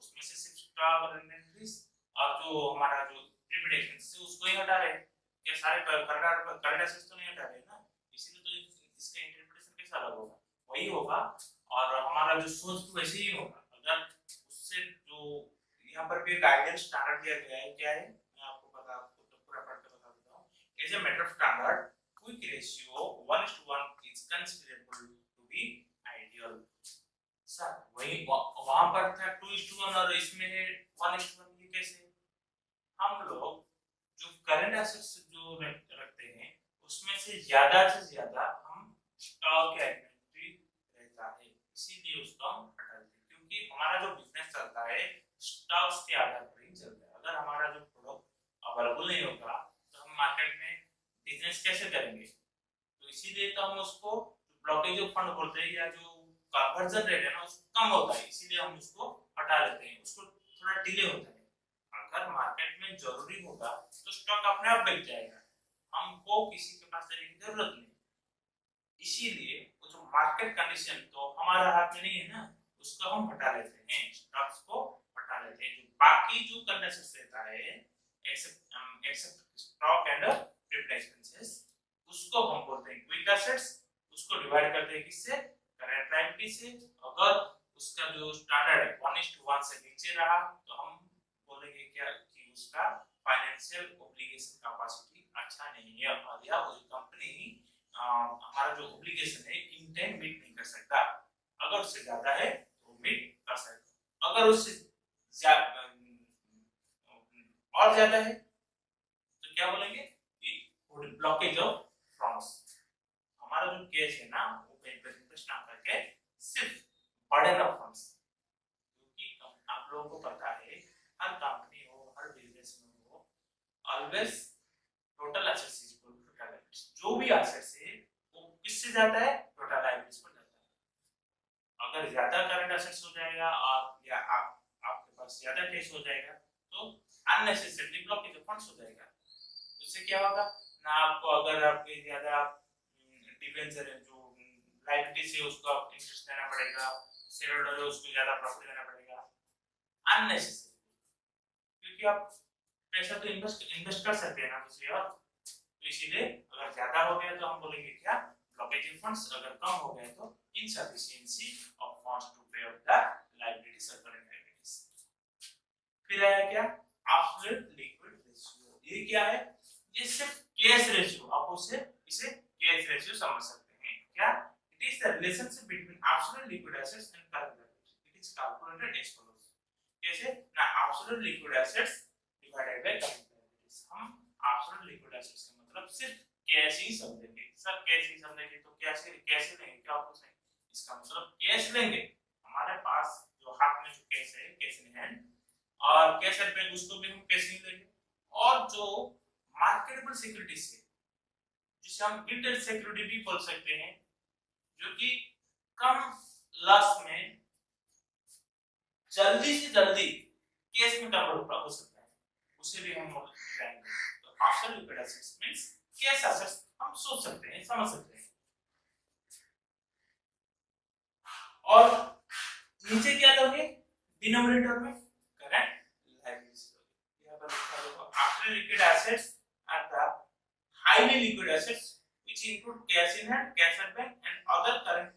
उसमें से सिर्फ स्टॉक और इन्वेंटरीज और जो हमारा जो प्रीपेड एक्सपेंस है उसको ही हटा रहे हैं, क्या सारे करंट एसेट्स तो नहीं हटा रहे ना, इसीलिए तो इसका इंटरप्रिटेशन कैसा अलग होगा, वही होगा और हमारा जो सोच भी वैसे ही होगा। अगर उससे जो यहाँ पर भी गाइडेंस स्टैंडर्ड दिया गया है, क्या है मैं आपको तो पूरा पढ़ के बता देता हूँ। As a matter of standard quick ratio 1:1 is considerable to be ideal. Sir वही वहां पर था 2:1 और इसमें है 1:1, ये कैसे, हम लोग जो करंट एसेट्स जो रखते हैं उसमें से ज्यादा हम स्टॉक या इन्वेंटरी रहता है, इसीलिए उसको हम हटा देते हैं, क्योंकि हमारा जो बिजनेस चलता है स्टॉक्स के आधार पर ही चलता है। अगर हमारा जो प्रोडक्ट अवेलेबल नहीं होगा तो हम मार्केट में बिजनेस कैसे करेंगे, तो इसीलिए तो हम उसको ब्लॉकेज ऑफ फंड बोलते हैं, या जो कन्वर्जन रेट है ना उसको कम होता है, इसीलिए हम उसको हटा लेते हैं, उसको थोड़ा डिले होता है। अगर मार्केट में जरूरी होगा तो स्टॉक अपने आप बिक जाएगा, हमको किसी के पास जाने की जरूरत नहीं। इसीलिए वो जो मार्केट कंडीशन तो हमारा हाथ में नहीं है ना, उसको हम हटा लेते हैं, स्टॉक्स को हटा लेते हैं। जो बाकी जो कंडीशंस रहता है except stock and prepaid expenses, उसको हम बोलते हैं क्विक एसेट्स। उसको डिवाइड करते हैं किससे, करंट लायबिलिटी से। अगर उसका जो स्टैंडर्ड है 1:1 से नीचे रहा तो हम बोलेंगे क्या कि उसका फाइनेंशियल ऑब्लिगेशन कैपेसिटी अच्छा नहीं है, और या वो कंपनी हमारा जो ऑब्लिगेशन है इन टाइम मीट नहीं कर सकता। अगर उससे ज्यादा है तो मीट कर सकता, अगर उससे और ज्यादा है तो क्या बोलेंगे कि ब्लॉकेज ऑफ फंड्स। हमारा जो केस है ना वो प्रेजेंटेशन करके सिर्फ बर्डन ऑफ फंड्स, क्योंकि आप लोगों को पता है हर कंपनी हो हर बिजनेस में हो always total assets is equal to total liabilities. जो भी एसेट्स है वो किससे जाता है, टोटल लायबिलिटीज पर जाता है। अगर ज्यादा करंट एसेट्स हो जाएगा और या आपके पास ज्यादा कैश हो जाएगा तो अननेसेसरी ब्लॉकेज ऑफ फंड्स हो जाएगा। उससे क्या होगा ना, आपको अगर आपके ज्यादा डिबेंचर है जो लायबिलिटीज है उसको आप इंटरेस्ट देना पड़ेगा, शेयर होल्डर है उसको ज्यादा प्रॉफिट देना पड़ेगा अननेसेसरी, क्योंकि आप पैसा तो इन्वेस्ट कर सकते हैं ना दूसरी ओर। तो इसीलिए अगर ज्यादा हो गया तो हम बोलेंगे क्या, ब्लॉकेज ऑफ फंड्स। अगर कम हो गया तो इनसफिशिएंसी ऑफ फंड्स टू पे ऑफ द लायबिलिटीज और करंट लायबिलिटीज। फिर आया क्या, एब्सोल्यूट लिक्विड रेशियो। ये क्या है, ये सिर्फ कैश रेशियो, आप उसे इसे कैश रेशियो समझ सकते हैं क्या, it is the relationship between absolute liquid assets and current liabilities. It is calculated as follows. कैसे ना, absolute liquid assets divided by current liabilities. हम एब्सोल्यूट लिक्विड एसेट्स का मतलब सिर्फ कैश ही समझेंगे, सब कैश ही समझेंगे। तो कैसे कैसे लेंगे, क्या पूछ रहे हैं, इसका मतलब कैश लेंगे, हमारे पास जो हाथ में जो कैश है कैश इन हैंड, और कैश एट बैंक उसको भी हम कैश ही लेंगे। और जो मार्केटेबल सिक्योरिटीज है जिसे हम डिटेल सिक्योरिटी भी बोल सकते हैं, जो कि कम लॉस में जल्दी से जल्दी कैश में कन्वर्ट हो सकता है, उसे भी हम जानेंगे। तो absolute liquid assets means cash assets हम सोच सकते हैं, समझ सकते हैं। और नीचे क्या लोगे डिनोमिनेटर में करंट लायबिलिटीज लोगे। यहाँ पर लिखा देखो after liquid assets are the highly liquid assets which include cash in hand, cash at bank and other current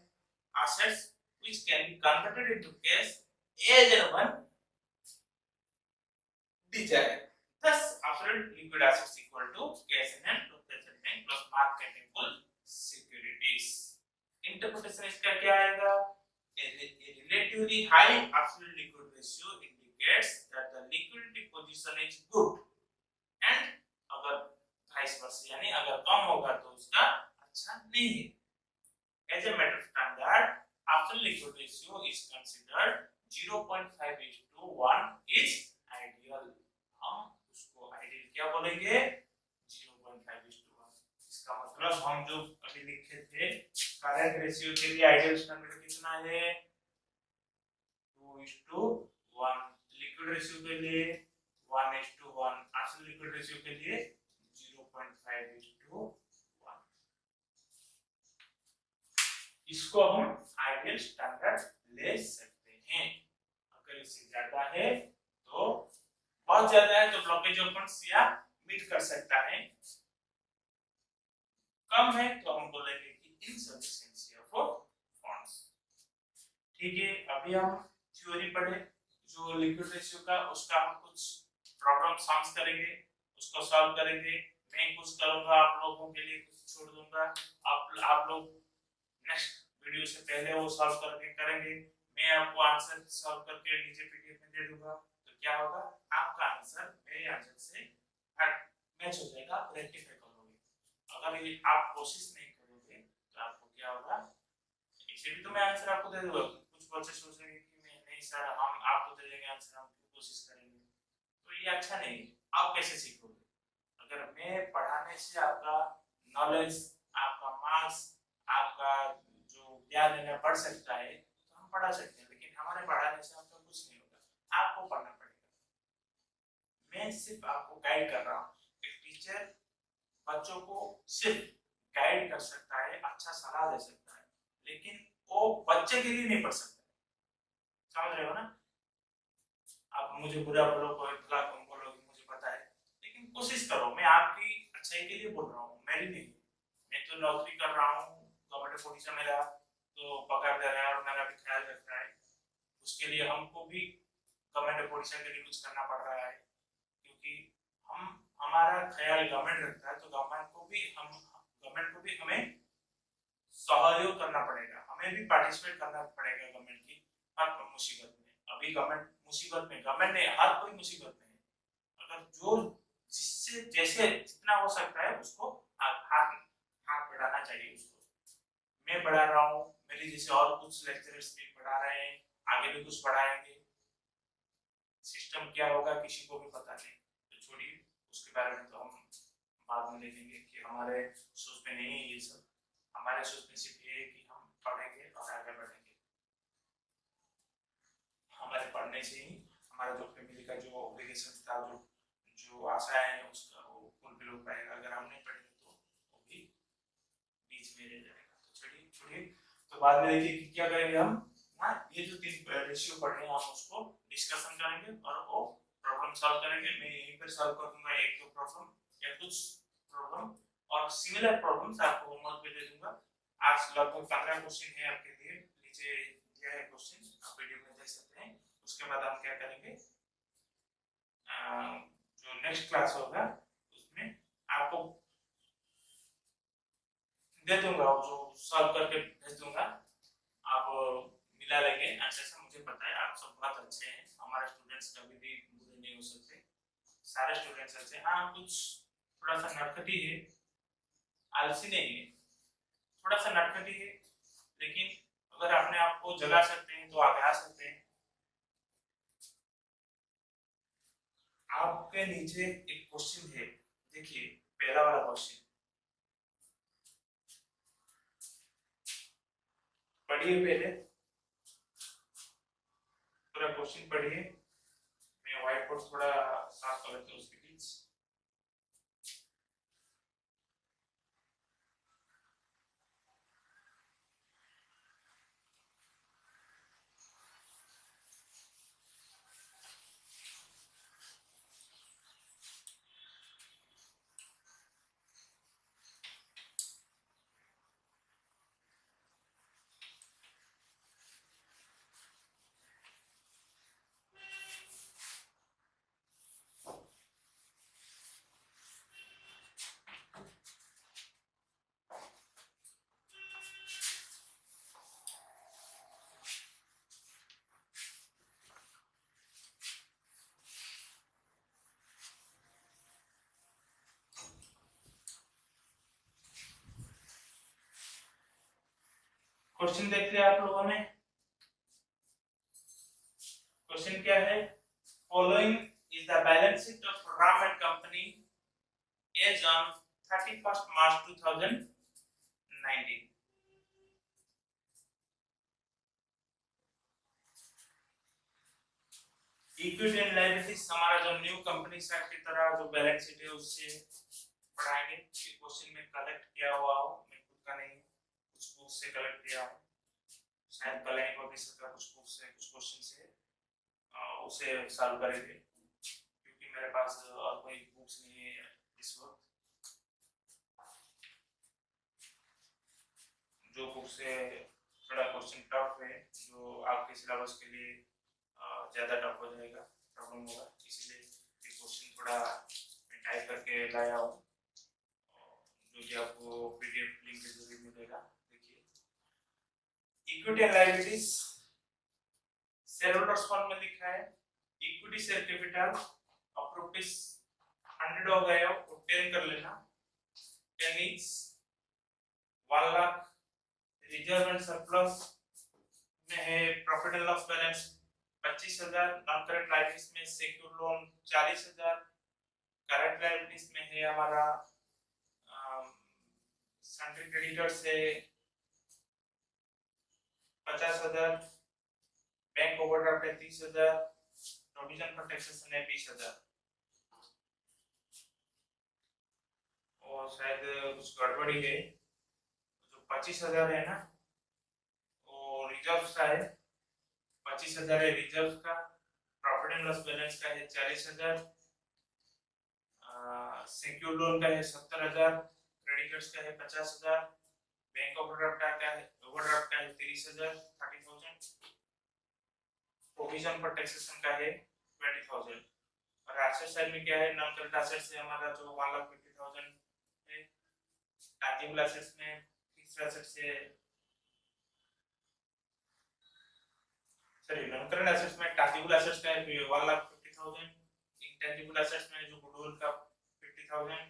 assets which can be converted into cash as and when desired. Thus, absolute liquid assets equal to cash in hand plus cash at bank plus marketable securities. Interpretation इसका क्या आएगा? A relatively high absolute liquid ratio indicates that the liquidity position is good and अगर vice versa यानी अगर कम होगा तो उसका अच्छा नहीं है। As a matter of standard, absolute liquid ratio is considered 0.5:1 is ideal. हम उसको आइडियल क्या बोलेंगे 0.5:1। इसका मतलब हम जो अभी लिखे थे करंट रेशियो के लिए आइडियल स्टैंडर्ड कितना है 2:1, लिक्विड रेशियो के लिए 1:1, absolute लिक्विड रेशियो के लिए 0.5:1। इसको हम आइडियल स्टैंडर्ड ले सकते हैं। अगर इससे ज्यादा है तो बहुत ज्यादा है तो ब्लॉकेज ऑफ फंड्स या मीट कर सकता है, कम है तो हम बोलेंगे कि इनसफिशिएंसी ऑफ फंड्स। ठीक है, अभी हम थ्योरी पढ़े जो लिक्विड रेशियो का, उसका हम कुछ प्रॉब्लम सॉल्व करेंगे, उसको सॉल्व करेंगे। मैं कुछ करूंगा, आप लोगों के लिए कुछ छोड़ दूंगा। आप लोग नेक्स्ट वीडियो से पहले वो सॉल्व करके करेंगे। मैं आपको आंसर सॉल्व करके नीचे पीडीएफ में दे दूंगा, तो क्या होगा आपका आंसर मेरे आंसर से मैच हो जाएगा, रेक्टिफाई कर लोगे। अगर ये आप कोशिश नहीं करोगे तो आपको क्या होगा, ऐसे भी तो मैं आंसर आपको दे दूंगा, कुछ बच्चे सोचेंगे कि मैं नहीं सर हम आपको दे देंगे आंसर, हम कोशिश करेंगे, तो ये अच्छा नहीं। आप कैसे सीखोगे? अगर मैं पढ़ाने से आपका नॉलेज, आपका मार्क्स, आपका जो ज्ञान है बढ़ सकता है तो हम पढ़ा सकते हैं, लेकिन हमारे पढ़ाने से आपका कुछ नहीं होगा, आपको पढ़ना पड़ेगा। मैं सिर्फ आपको गाइड कर रहा हूँ। एक टीचर बच्चों को सिर्फ गाइड कर सकता है, अच्छा सलाह दे सकता है, लेकिन वो बच्चे के लिए नहीं पढ़ सकता। समझ रहे हो ना? आप मुझे बुरा बोलो, कोई भला कम बोलो, मुझे पता है, लेकिन कोशिश करो। मैं आपकी अच्छाई के लिए बोल रहा हूँ, मेरी नहीं। मैं तो नौकरी कर रहा हूँ, गवर्नमेंट पोजीशन मेरा तो पकड़ दे रहा है और मेरा भी ख्याल रख रहा है, उसके लिए हमको भी गवर्नमेंट पोजीशन के लिए कुछ करना पड़ रहा है, क्योंकि हम हमारा ख्याल गवर्नमेंट रखता है, तो गवर्नमेंट को भी हमें सहयोग करना पड़ेगा, हमें भी पार्टिसिपेट करना पड़ेगा गवर्नमेंट की हर मुसीबत में। अभी गवर्नमेंट मुसीबत में, गवर्नमेंट ने हर कोई मुसीबत में है, अगर जो जिससे जैसे जितना हो सकता है उसको हाथ बढ़ाना चाहिए उसको। मैं पढ़ा रहा हूँ, मेरे जैसे और कुछ लेक्चरर्स भी पढ़ा रहे हैं, आगे भी कुछ पढ़ाएंगे। सिस्टम क्या होगा किसी को भी पता नहीं, तो छोड़िए उसके बारे में, तो हम बाद में देखेंगे कि हमारे सोच में नहीं है ये सब। हमारे सोच में सिर्फ ये है कि हम पढ़ेंगे और आगे बढ़ेंगे। हमारे पढ़ने से ही हमारा जो फैमिली का जो ऑब्लिगेशन था, जो आशा है उसका वो फुलफिल हो पाएगा। अगर हम नहीं पढ़ेंगे तो वो भी बीच में रह जाएगा। तो चलिए छोड़िए, तो बाद में देखिए कि क्या करेंगे हम। हाँ, ये जो 3 रेशियो पढ़े हैं हम उसको डिस्कशन करेंगे और वो प्रॉब्लम सॉल्व करेंगे। मैं यहीं पर सॉल्व कर दूंगा 1-2 प्रॉब्लम या कुछ प्रॉब्लम, और सिमिलर प्रॉब्लम्स आपको होमवर्क पे दे दूंगा। आज लगभग 15 क्वेश्चन है आपके लिए, नीचे दिया है क्वेश्चन, आप वीडियो में देख सकते हैं। उसके बाद हम क्या करेंगे, जो नेक्स्ट क्लास होगा उसमें आपको दे दूंगा, जो सॉल्व करके भेज दूंगा, आप मिला लेंगे आंसर से। मुझे पता है आप सब बहुत अच्छे हैं, हमारे स्टूडेंट्स कभी भी बुरे नहीं हो सकते, सारे स्टूडेंट्स अच्छे। हाँ, कुछ थोड़ा सा नटखटी है, आलसी नहीं है, थोड़ा सा नटखटी है, लेकिन अगर अपने आप को जगा सकते हैं तो आगे आ सकते हैं। आपके नीचे एक क्वेश्चन है, देखिए पहला वाला क्वेश्चन पढ़िए, पहले पूरा क्वेश्चन पढ़िए। मैं व्हाइट बोर्ड थोड़ा साफ कर लेता हूँ उसके बीच। क्वेश्चन देख लिया आप लोगों ने। क्वेश्चन क्या है? Following is the balance sheet of Ram and company as on 31st March 2019। Equity and liabilities हमारा जो न्यू कंपनी एक्ट की तरह जो बैलेंस शीट है उससे पढ़ाएंगे। ये क्वेश्चन में कलेक्ट किया हुआ हो, मैं खुद का नहीं, कुछ बुक से कलेक्ट किया हो, शायद कलेक्ट हो भी सकता कुछ बुक से, कुछ क्वेश्चन से उसे सॉल्व करेंगे, क्योंकि मेरे पास और कोई बुक्स नहीं है इस वक्त। जो बुक से थोड़ा क्वेश्चन टफ है, जो आपके सिलेबस के लिए ज़्यादा टफ हो जाएगा, प्रॉब्लम होगा, इसलिए ये क्वेश्चन थोड़ा मैं टाइप करके लाया हूँ, जो कि आपको पीडीएफ लिंक के जरिए मिलेगा। देखिए, equity and liabilities shareholders fund में लिखा है इक्विटी शेयर कैपिटल ऑफ ₹100 हो गया वो 10 कर लेना। 10 is 1 lakh. Reserve and surplus में है profit and loss balance 25,000। Non current liabilities में सिक्योर लोन 40,000। करंट लायबिलिटीज में है हमारा सन्ड्री क्रेडिटर से 50,000। बैंक ओवरड्राफ्ट है 30,000। प्रोविजन फॉर टैक्सेशन है 20,000। और शायद कुछ गड़बड़ी है, जो 25,000 है ना वो रिजर्व का है, 25,000 है रिजर्व का। प्रॉफिट एंड लॉस बैलेंस का है 40,000। सिक्योर लोन का है 70,000। क्रेडिटर्स का है 50,000। बैंक ओवरड्राफ्ट का है 30,000 30,000। प्रोविजन फॉर टैक्सेशन का है 20,000। और एसेट साइड में क्या है? नॉन करंट एसेट से हमारा जो 1,50,000 है। टैंजिबल एसेट्स में फिक्स्ड एसेट से नॉन करंट एसेट्स में टैंजिबल एसेट्स का है 1,50,000। इंटैंजिबल एसेट्स में जो गुडविल का 50,000।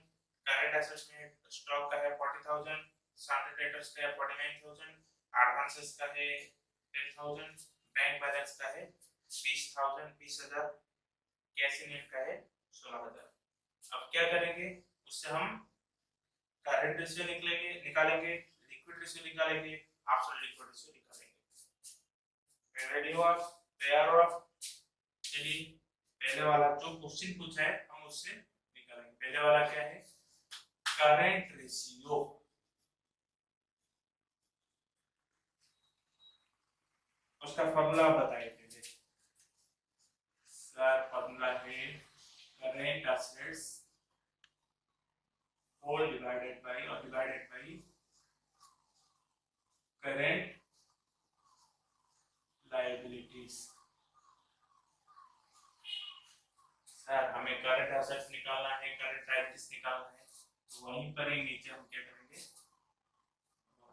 करंट एसेट्स में स्टॉक का है 40,000। सन्ड्री क्रेडिटर्स का है 49,000। एडवांसेस का है 10,000। बैंक बैलेंस का है 20,000। कैश इन हैंड का है 16,000। अब क्या करेंगे? उससे हम करंट रेशियो निकालेंगे, लिक्विड रेशियो निकालेंगे, एब्सोल्यूट लिक्विड रेशियो निकालेंगे। रेडी हो आप? तैयार हो आप? चलिए, पहले वाला जो क्वेश्चन पूछा है हम उससे निकालेंगे। पहले वाला क्या है? Current ratio. उसका फॉर्मूला बताइए पहले। सर फॉर्मूला है current assets whole divided by current liabilities. Sir हमें करंट एसेट्स निकालना है, करंट लायबिलिटीज निकालना है, तो वहीं पर ही नीचे हम क्या करेंगे,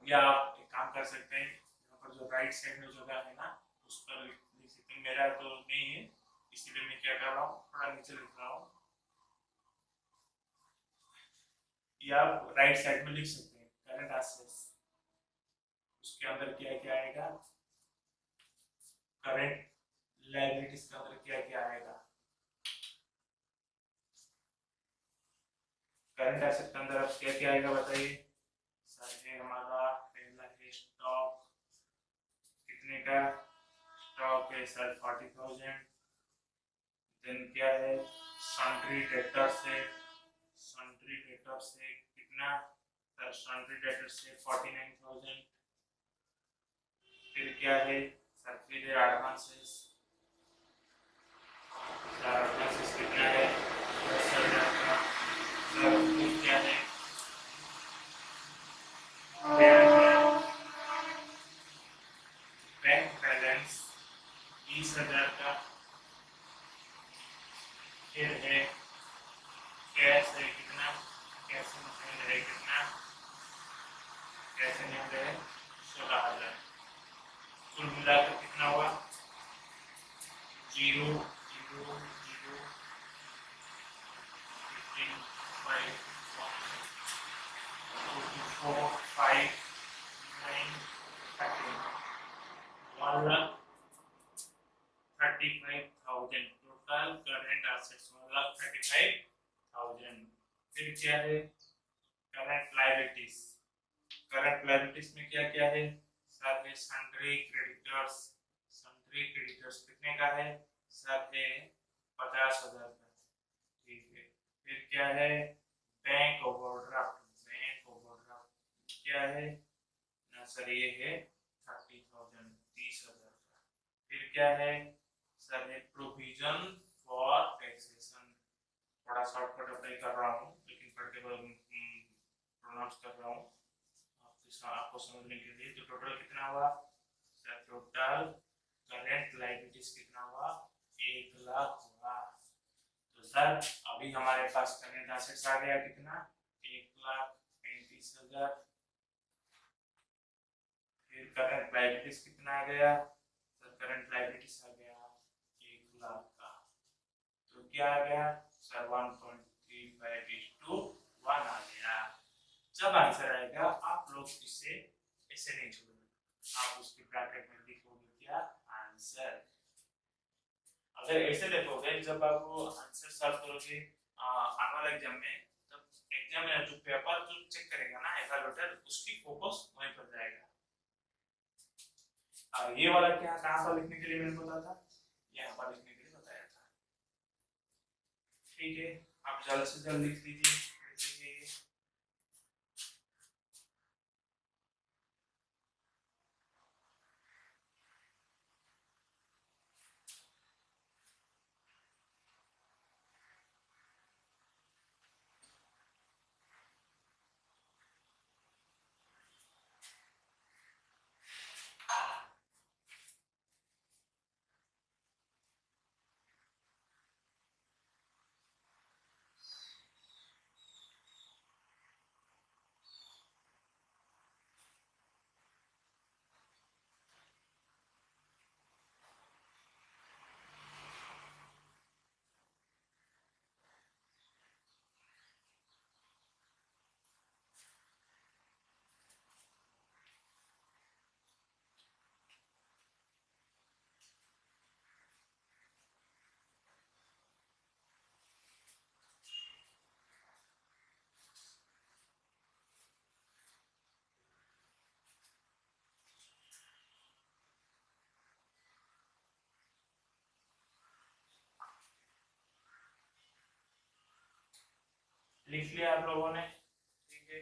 या आप एक काम कर सकते हैं, यहाँ पर जो राइट साइड में जगह है ना उस पर लिख सकते हैं। मेरा तो नहीं है, इसलिए मैं क्या कर रहा हूँ, थोड़ा नीचे लिख रहा हूँ, या आप राइट साइड में लिख सकते हैं करंट एसेट्स। उसके अंदर क्या क्या आएगा? करंट लायबिलिटीज के अंदर क्या क्या आएगा? करंट एसेट के अंदर अब क्या क्या आएगा बताइए। सर है हमारा पहला है स्टॉक, कितने का स्टॉक है सर? 40,000। देन क्या है? सन्ड्री डेटर्स है, सन्ड्री डेटर्स है कितना सर? सन्ड्री डेटर्स है 49,000। फिर क्या है सर? फिर एडवांसेस, सर एडवांसेस कितना है? 10,000 का। सर फिर क्या है? बैंक बैलेंस 20,000 का। फिर है कैश है कितना? कैश इन हैंड है कितना? कैश इन हैंड है 16,000। कुल मिलाकर कितना हुआ? 0 0 0 15 5 1 2 4 5 9 13 फिर क्या है करंट लायबिलिटीज। करंट लायबिलिटीज में क्या क्या है सर है सन्ड्री क्रेडिटर्स। सन्ड्री क्रेडिटर्स कितने का है सर है 50,000 का। ठीक है फिर क्या है बैंक ओवरड्राफ्ट। बैंक ओवरड्राफ्ट क्या है ना सर ये है 30,000 30,000 का। फिर क्या है सर है प्रोविजन फॉर टैक्सेशन। थोड़ा शॉर्टकट अप्लाई कर रहा हूँ लेकिन पढ़ के प्रोनाउंस कर रहा हूँ आपको समझने के लिए। तो टोटल कितना हुआ सर टोटल करेंट लायबिलिटीज कितना हुआ 1,00,000 हुआ। तो सर अभी हमारे पास करेंट एसेट्स आ गया कितना 1,35,000। फिर करंट लायबिलिटीज कितना आ गया सर करंट लायबिलिटीज आ गया 1,00,000 का। तो क्या आ गया सर 1.35:1 आ गया। जब आंसर आएगा आप लोग इसे ऐसे नहीं छोड़ोगे आप उसके ब्रैकेट में लिखोगे क्या आंसर। अगर ऐसे देखोगे जब आप आंसर सॉल्व करोगे आने वाले एग्जाम में तब एग्जाम में जो पेपर जो चेक करेगा ना एवेलुएटर उसकी फोकस वहीं पर जाएगा। और ये वाला क्या कहां पर लिखने के लिए मैंने बताया था यहां पर लिखने के लिए बताया था। ठीक है आप जल्द से जल्द लिख लीजिए। लिख लिया आप लोगों ने। ठीक है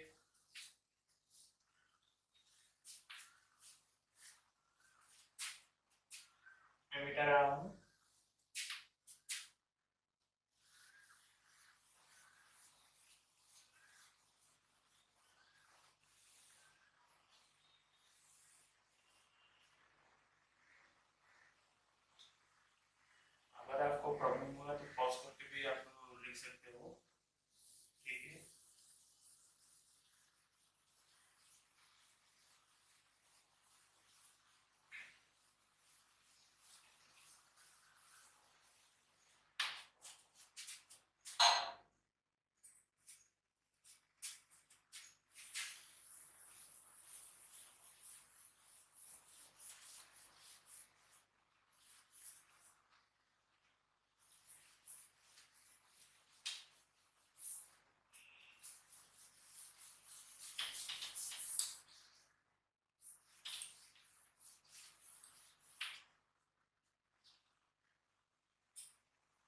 मैं मिटा रहा हूँ। अगर आपको प्रॉब्लम हुआ तो पॉज करके भी आप लिख सकते हो। ठीक है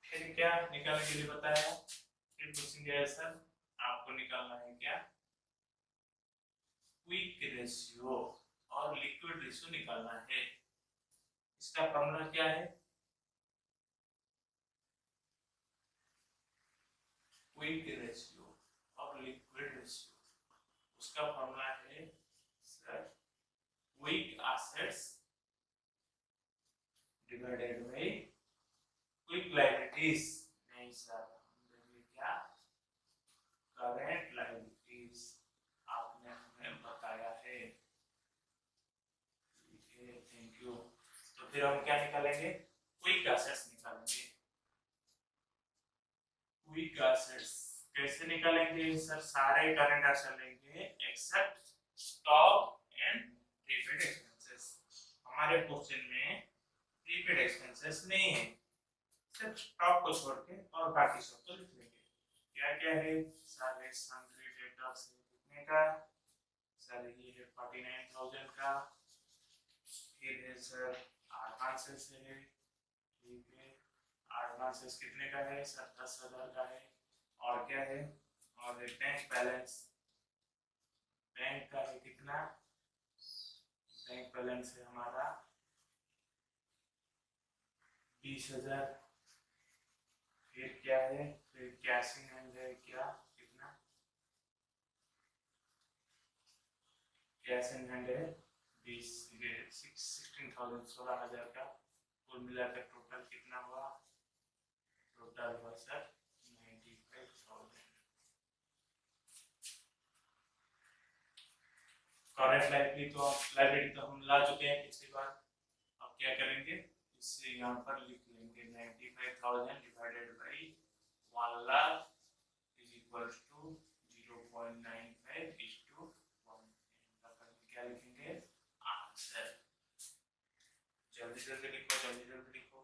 फिर क्या निकालने के लिए बताया फिर पूछेंगे सर आपको निकालना है क्या क्विक रेशियो और लिक्विड रेशियो निकालना है। इसका फॉर्मूला क्या है क्विक रेशियो और लिक्विड रेशियो उसका फॉर्मूला है sir quick assets divided bye quick liabilities. नहीं सर हम देंगे क्या करेंट लायबिलिटीज आपने हमें बताया है। ठीक है थैंक यू। तो फिर हम क्या निकालेंगे क्विक एसेट्स निकालेंगे। क्विक एसेट्स कैसे निकालेंगे सर सारे करंट एसेट लेंगे except stock and prepaid expenses. हमारे क्वेश्चन में प्रीपेड एक्सपेंसेस नहीं है सिर्फ स्टॉक को छोड़ के और बाकी सब तो लिख लेंगे। क्या क्या है सर? सन्ड्री डेटर्स है कितने का सर? ये है 49,000 का। फिर है सर एडवांसेस है, ठीक है। एडवांसेस कितने का है सर? 10,000 का है। और क्या है? और बैंक बैलेंस, बैंक का है कितना? बैंक बैलेंस है हमारा 20,000। फिर क्या है? फिर कैश इन हैंड है क्या? कितना? कैश इन हैंड है 16,000, 16,000 का। कुल मिलाकर टोटल कितना हुआ? टोटल हुआ सर 95,000। करंट लाइबिलिटी तो हम ला चुके हैं पिछली बार। अब क्या करेंगे? इससे यहाँ पर लिख लेंगे 95,000 divided by 1 lakh is equals to 0.95 is to 1। क्या लिखेंगे? आंसर। जल्दी जल्दी लिखो, जल्दी जल्दी लिखो।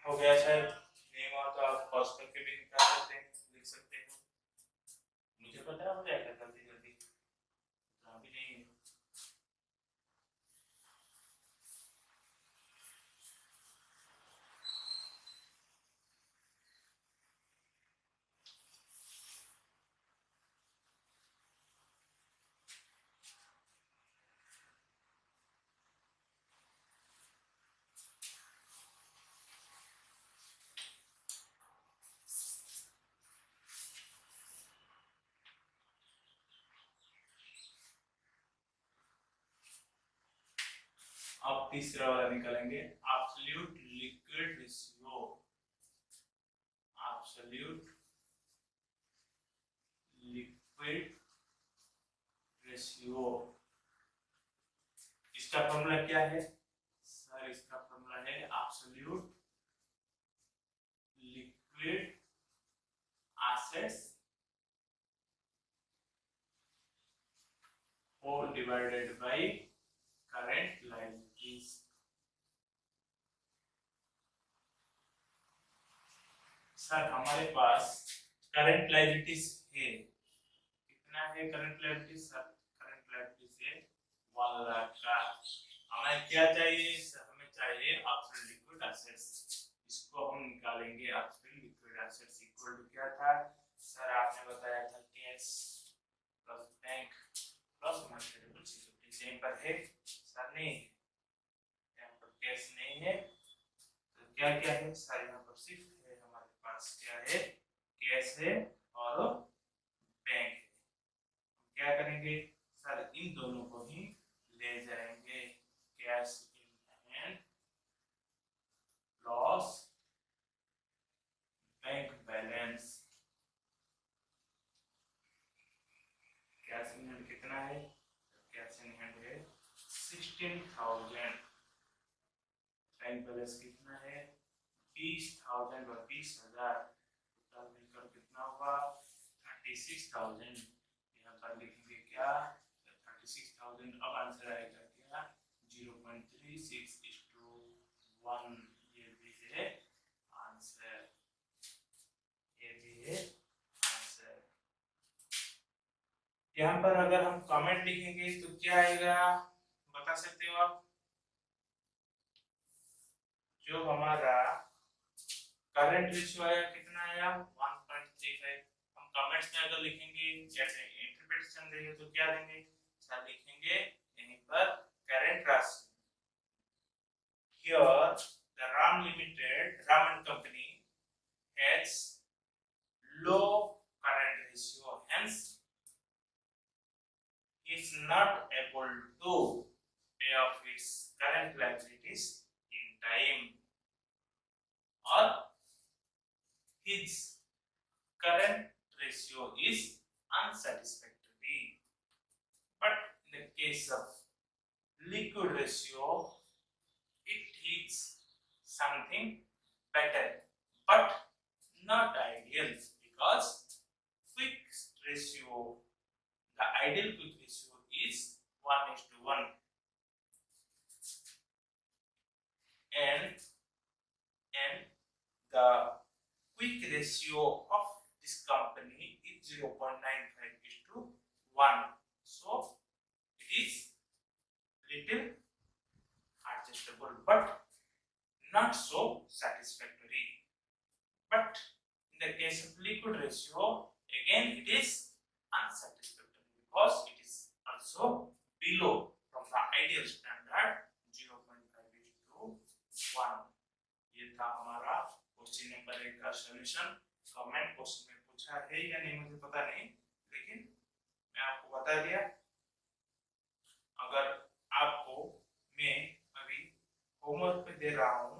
हो गया शायद। नेम और तो आप पॉज करके भी निकाल सकते हैं, लिख सकते हैं। मुझे पता हो जाएगा जल्दी जल्दी, इतना भी नहीं है। अब तीसरा वाला निकालेंगे, absolute liquid ratio. Absolute liquid ratio, इसका फॉर्मूला क्या है सर? इसका फॉर्मूला है absolute liquid assets whole divided by current liabilities. Sir हमारे पास करंट लायबिलिटीज है, कितना है current liabilities sir? Current liabilities है 1 लाख का। हमें क्या चाहिए सर? हमें चाहिए एब्सोल्यूट लिक्विड एसेट्स। इसको हम निकालेंगे। Absolute liquid assets equal to क्या था सर? आपने बताया था cash plus bank plus marketable securities. यहीं पर है सर? नहीं है, यहाँ पर कैश नहीं है। तो क्या क्या है सर? यहाँ पर सिर्फ है हमारे पास क्या है? कैश है और बैंक है। क्या करेंगे सर? इन दोनों को ही ले जाएंगे। Cash in hand plus bank balance. Cash in hand कितना है? कैश इन हैंड है 16,000। बैंक बैलेंस कितना है? 20,000 और 20,000, टोटल मिलकर कितना हुआ? 36,000। यहाँ पर लिखेंगे क्या? 36,000। अब आंसर आएगा क्या? 0.36:1। ये भी है आंसर, ये भी है आंसर। यहाँ पर अगर हम कमेंट लिखेंगे तो क्या आएगा बता सकते हो आप? जो हमारा करंट रेशियो आया कितना आया? 1.35। हम कमेंट्स में अगर लिखेंगे जैसे इंटरप्रिटेशन देंगे तो क्या देंगे सर? लिखेंगे यहीं पर करंट राशि। Here the RAM Limited, RAM and Company has low current ratio, hence is not able to pay off its current liabilities in time, or his current ratio is unsatisfactory. But in the case of liquid ratio, something better, but not ideal, because quick ratio, the ideal quick ratio is 1:1, and the quick ratio of this company is 0.95:1. So it is little adjustable, but not so satisfactory. But in the case of liquid ratio, again it is unsatisfactory, because it is also below from the ideal standard 0.5:1. ये था हमारा question number 1 का solution. Comment question में पूछा है या नहीं मुझे पता नहीं, लेकिन मैं आपको बता दिया। अगर आपको मैं अभी होमवर्क पे दे रहा हूँ,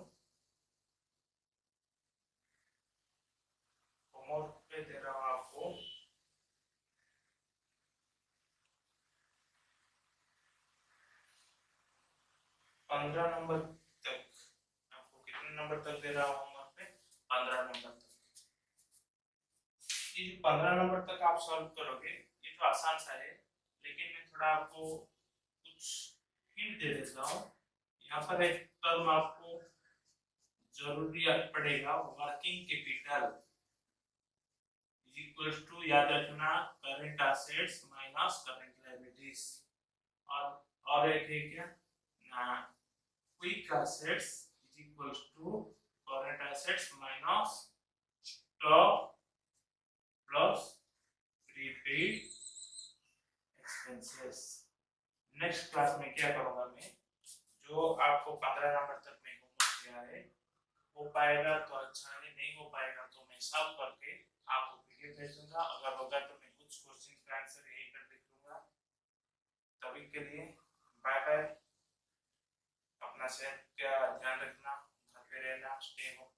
15 नंबर तक। आपको कितने नंबर तक दे रहा हूँ होमवर्क पे? 15 नंबर तक। ये 15 नंबर तक आप सॉल्व करोगे, ये तो आसान सा है, लेकिन मैं थोड़ा आपको कुछ हिंट दे देता हूँ। यहाँ पर एक टर्म आपको जरूरी पड़ेगा, वर्किंग कैपिटल इक्वल्स टू, याद रखना, current assets minus current liabilities. और एक है क्या, quick assets is equals to current assets minus stock plus prepaid expenses. Next class में क्या करूंगा मैं, जो आपको 15 नंबर तक में होमवर्क दिया है, हो पाएगा तो अच्छा है, नहीं हो पाएगा तो मैं सॉल्व करके आपको पीडीएफ भेज दूंगा। अगर होगा तो मैं कुछ क्वेश्चन का आंसर यही कर दे दूंगा। तभी के लिए बाय बाय। अपना सेहत का ध्यान रखना, घर पे रहना, स्टे होम।